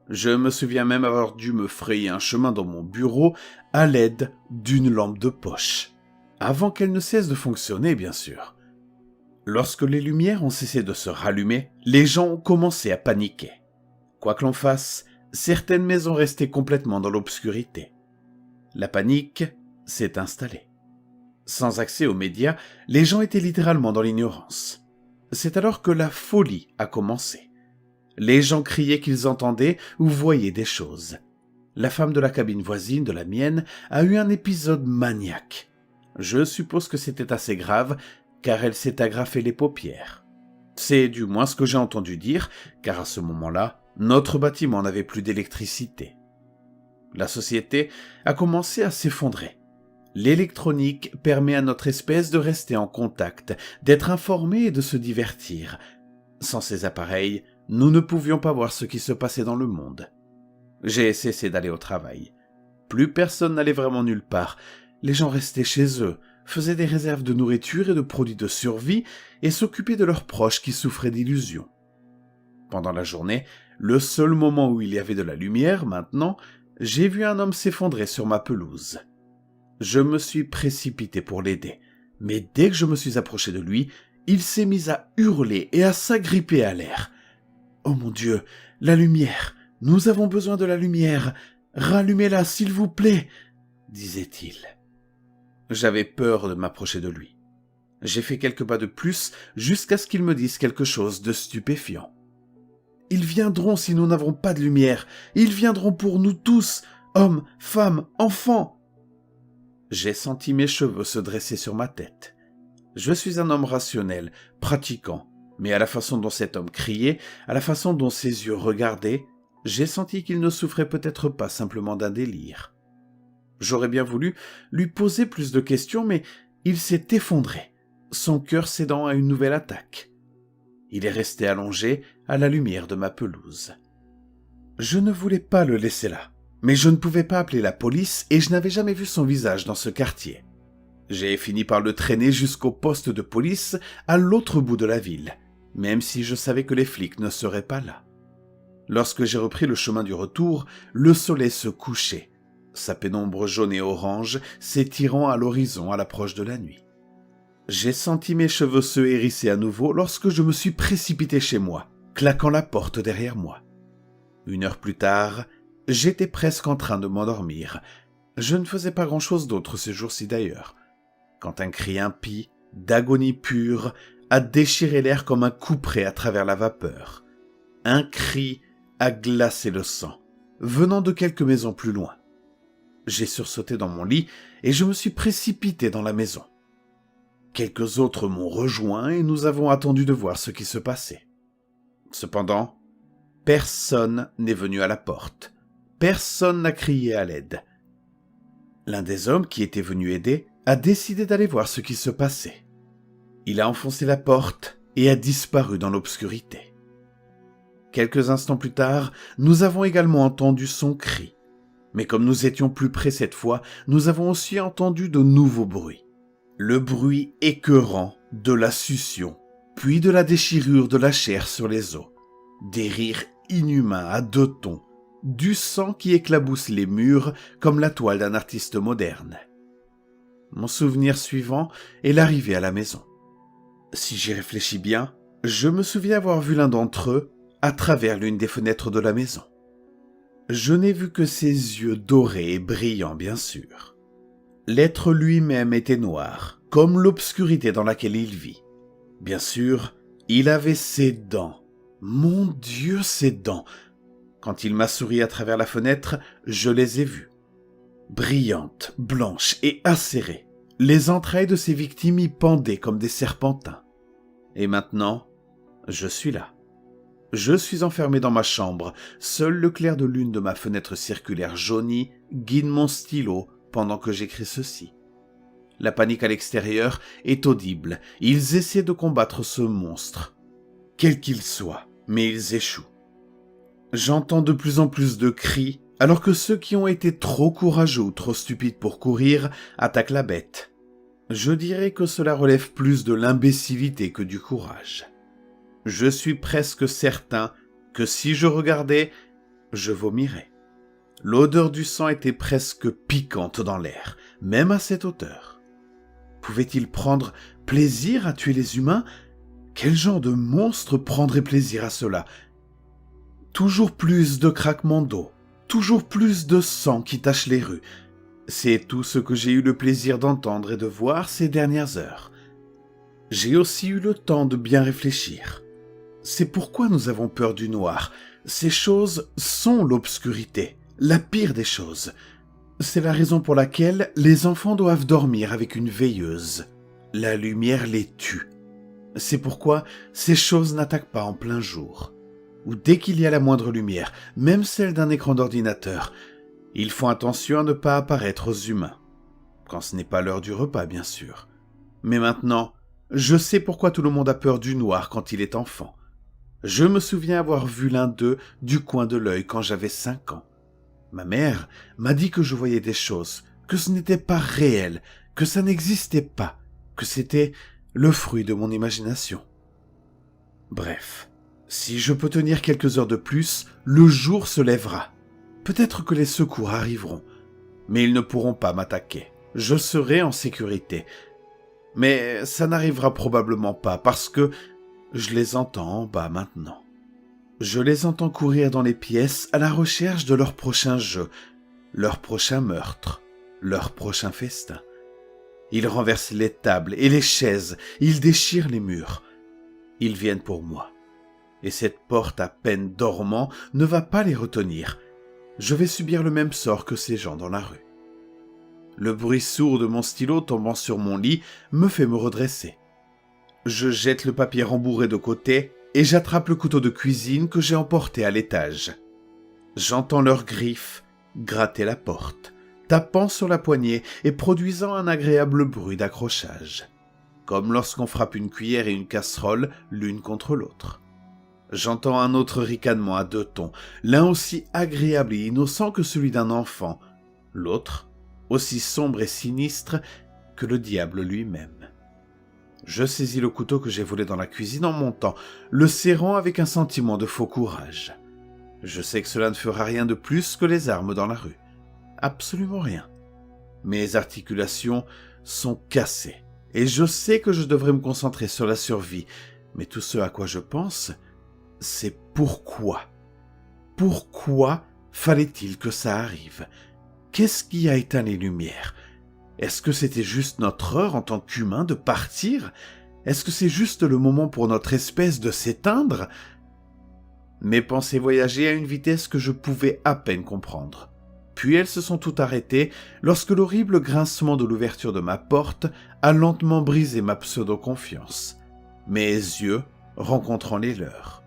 Speaker 2: Je me souviens même avoir dû me frayer un chemin dans mon bureau à l'aide d'une lampe de poche. Avant qu'elle ne cesse de fonctionner, bien sûr. Lorsque les lumières ont cessé de se rallumer, les gens ont commencé à paniquer. Quoi que l'on fasse, certaines maisons restaient complètement dans l'obscurité. La panique s'est installée. Sans accès aux médias, les gens étaient littéralement dans l'ignorance. C'est alors que la folie a commencé. Les gens criaient qu'ils entendaient ou voyaient des choses. La femme de la cabine voisine de la mienne a eu un épisode maniaque. Je suppose que c'était assez grave, car elle s'est agrafé les paupières. C'est du moins ce que j'ai entendu dire, car à ce moment-là, notre bâtiment n'avait plus d'électricité. La société a commencé à s'effondrer. L'électronique permet à notre espèce de rester en contact, d'être informé et de se divertir. Sans ces appareils, nous ne pouvions pas voir ce qui se passait dans le monde. J'ai cessé d'aller au travail. Plus personne n'allait vraiment nulle part. Les gens restaient chez eux, faisaient des réserves de nourriture et de produits de survie et s'occupaient de leurs proches qui souffraient d'illusions. Pendant la journée, le seul moment où il y avait de la lumière, maintenant, j'ai vu un homme s'effondrer sur ma pelouse. Je me suis précipité pour l'aider, mais dès que je me suis approché de lui, il s'est mis à hurler et à s'agripper à l'air. « Oh mon Dieu, la lumière! Nous avons besoin de la lumière! Rallumez-la, s'il vous plaît !» disait-il. J'avais peur de m'approcher de lui. J'ai fait quelques pas de plus jusqu'à ce qu'il me dise quelque chose de stupéfiant. « Ils viendront si nous n'avons pas de lumière. Ils viendront pour nous tous, hommes, femmes, enfants. » J'ai senti mes cheveux se dresser sur ma tête. Je suis un homme rationnel, pratiquant, mais à la façon dont cet homme criait, à la façon dont ses yeux regardaient, j'ai senti qu'il ne souffrait peut-être pas simplement d'un délire. J'aurais bien voulu lui poser plus de questions, mais il s'est effondré, son cœur cédant à une nouvelle attaque. Il est resté allongé à la lumière de ma pelouse. Je ne voulais pas le laisser là, mais je ne pouvais pas appeler la police et je n'avais jamais vu son visage dans ce quartier. J'ai fini par le traîner jusqu'au poste de police à l'autre bout de la ville, même si je savais que les flics ne seraient pas là. Lorsque j'ai repris le chemin du retour, le soleil se couchait, sa pénombre jaune et orange s'étirant à l'horizon à l'approche de la nuit. J'ai senti mes cheveux se hérisser à nouveau lorsque je me suis précipité chez moi, claquant la porte derrière moi. 1 heure plus tard, j'étais presque en train de m'endormir. Je ne faisais pas grand-chose d'autre ces jours-ci d'ailleurs, quand un cri impie, d'agonie pure, a déchiré l'air comme un couperet à travers la vapeur. Un cri a glacé le sang, venant de quelques maisons plus loin. J'ai sursauté dans mon lit et je me suis précipité dans la maison. Quelques autres m'ont rejoint et nous avons attendu de voir ce qui se passait. Cependant, personne n'est venu à la porte. Personne n'a crié à l'aide. L'un des hommes qui était venu aider a décidé d'aller voir ce qui se passait. Il a enfoncé la porte et a disparu dans l'obscurité. Quelques instants plus tard, nous avons également entendu son cri. Mais comme nous étions plus près cette fois, nous avons aussi entendu de nouveaux bruits. Le bruit écœurant de la succion, puis de la déchirure de la chair sur les os. Des rires inhumains à 2 tons, du sang qui éclabousse les murs comme la toile d'un artiste moderne. Mon souvenir suivant est l'arrivée à la maison. Si j'y réfléchis bien, je me souviens avoir vu l'un d'entre eux à travers l'une des fenêtres de la maison. Je n'ai vu que ses yeux dorés et brillants, bien sûr. L'être lui-même était noir, comme l'obscurité dans laquelle il vit. Bien sûr, il avait ses dents. Mon Dieu, ses dents! Quand il m'a souri à travers la fenêtre, je les ai vues. Brillantes, blanches et acérées, les entrailles de ses victimes y pendaient comme des serpentins. Et maintenant, je suis là. Je suis enfermé dans ma chambre, seul le clair de lune de ma fenêtre circulaire jaunie guide mon stylo pendant que j'écris ceci. La panique à l'extérieur est audible, ils essaient de combattre ce monstre. Quel qu'il soit, mais ils échouent. J'entends de plus en plus de cris, alors que ceux qui ont été trop courageux ou trop stupides pour courir attaquent la bête. Je dirais que cela relève plus de l'imbécilité que du courage. Je suis presque certain que si je regardais, je vomirais. L'odeur du sang était presque piquante dans l'air, même à cette hauteur. Pouvait-il prendre plaisir à tuer les humains? Quel genre de monstre prendrait plaisir à cela? Toujours plus de craquements d'eau, toujours plus de sang qui tache les rues. C'est tout ce que j'ai eu le plaisir d'entendre et de voir ces dernières heures. J'ai aussi eu le temps de bien réfléchir. C'est pourquoi nous avons peur du noir. Ces choses sont l'obscurité, la pire des choses. C'est la raison pour laquelle les enfants doivent dormir avec une veilleuse. La lumière les tue. C'est pourquoi ces choses n'attaquent pas en plein jour, ou dès qu'il y a la moindre lumière, même celle d'un écran d'ordinateur. Ils font attention à ne pas apparaître aux humains. Quand ce n'est pas l'heure du repas, bien sûr. Mais maintenant, je sais pourquoi tout le monde a peur du noir quand il est enfant. Je me souviens avoir vu l'un d'eux du coin de l'œil quand j'avais 5 ans. Ma mère m'a dit que je voyais des choses, que ce n'était pas réel, que ça n'existait pas, que c'était le fruit de mon imagination. Bref, si je peux tenir quelques heures de plus, le jour se lèvera. Peut-être que les secours arriveront, mais ils ne pourront pas m'attaquer. Je serai en sécurité. Mais ça n'arrivera probablement pas parce que je les entends en bas maintenant. Je les entends courir dans les pièces à la recherche de leur prochain jeu, leur prochain meurtre, leur prochain festin. Ils renversent les tables et les chaises, ils déchirent les murs. Ils viennent pour moi. Et cette porte à peine dormant ne va pas les retenir. Je vais subir le même sort que ces gens dans la rue. Le bruit sourd de mon stylo tombant sur mon lit me fait me redresser. Je jette le papier rembourré de côté et j'attrape le couteau de cuisine que j'ai emporté à l'étage. J'entends leurs griffes gratter la porte, tapant sur la poignée et produisant un agréable bruit d'accrochage, comme lorsqu'on frappe une cuillère et une casserole l'une contre l'autre. J'entends un autre ricanement à 2 tons, l'un aussi agréable et innocent que celui d'un enfant, l'autre aussi sombre et sinistre que le diable lui-même. Je saisis le couteau que j'ai volé dans la cuisine en montant, le serrant avec un sentiment de faux courage. Je sais que cela ne fera rien de plus que les armes dans la rue. Absolument rien. Mes articulations sont cassées, et je sais que je devrais me concentrer sur la survie, mais tout ce à quoi je pense, c'est pourquoi. Pourquoi fallait-il que ça arrive ? Qu'est-ce qui a éteint les lumières ? Est-ce que c'était juste notre heure en tant qu'humain de partir ? Est-ce que c'est juste le moment pour notre espèce de s'éteindre ? Mes pensées voyageaient à une vitesse que je pouvais à peine comprendre. Puis elles se sont toutes arrêtées lorsque l'horrible grincement de l'ouverture de ma porte a lentement brisé ma pseudo-confiance, mes yeux rencontrant les leurs.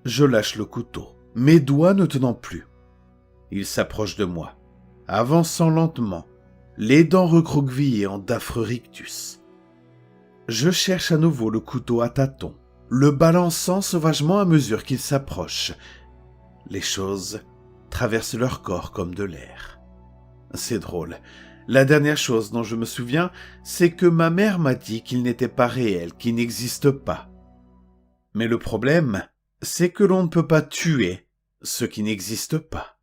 Speaker 2: Je lâche le couteau, mes doigts ne tenant plus. Il s'approche de moi, avançant lentement, les dents recroquevillées en d'affreux rictus. Je cherche à nouveau le couteau à tâtons, le balançant sauvagement à mesure qu'il s'approche. Les choses traversent leur corps comme de l'air. C'est drôle. La dernière chose dont je me souviens, c'est que ma mère m'a dit qu'il n'était pas réel, qu'il n'existe pas. Mais le problème, c'est que l'on ne peut pas tuer ce qui n'existe pas.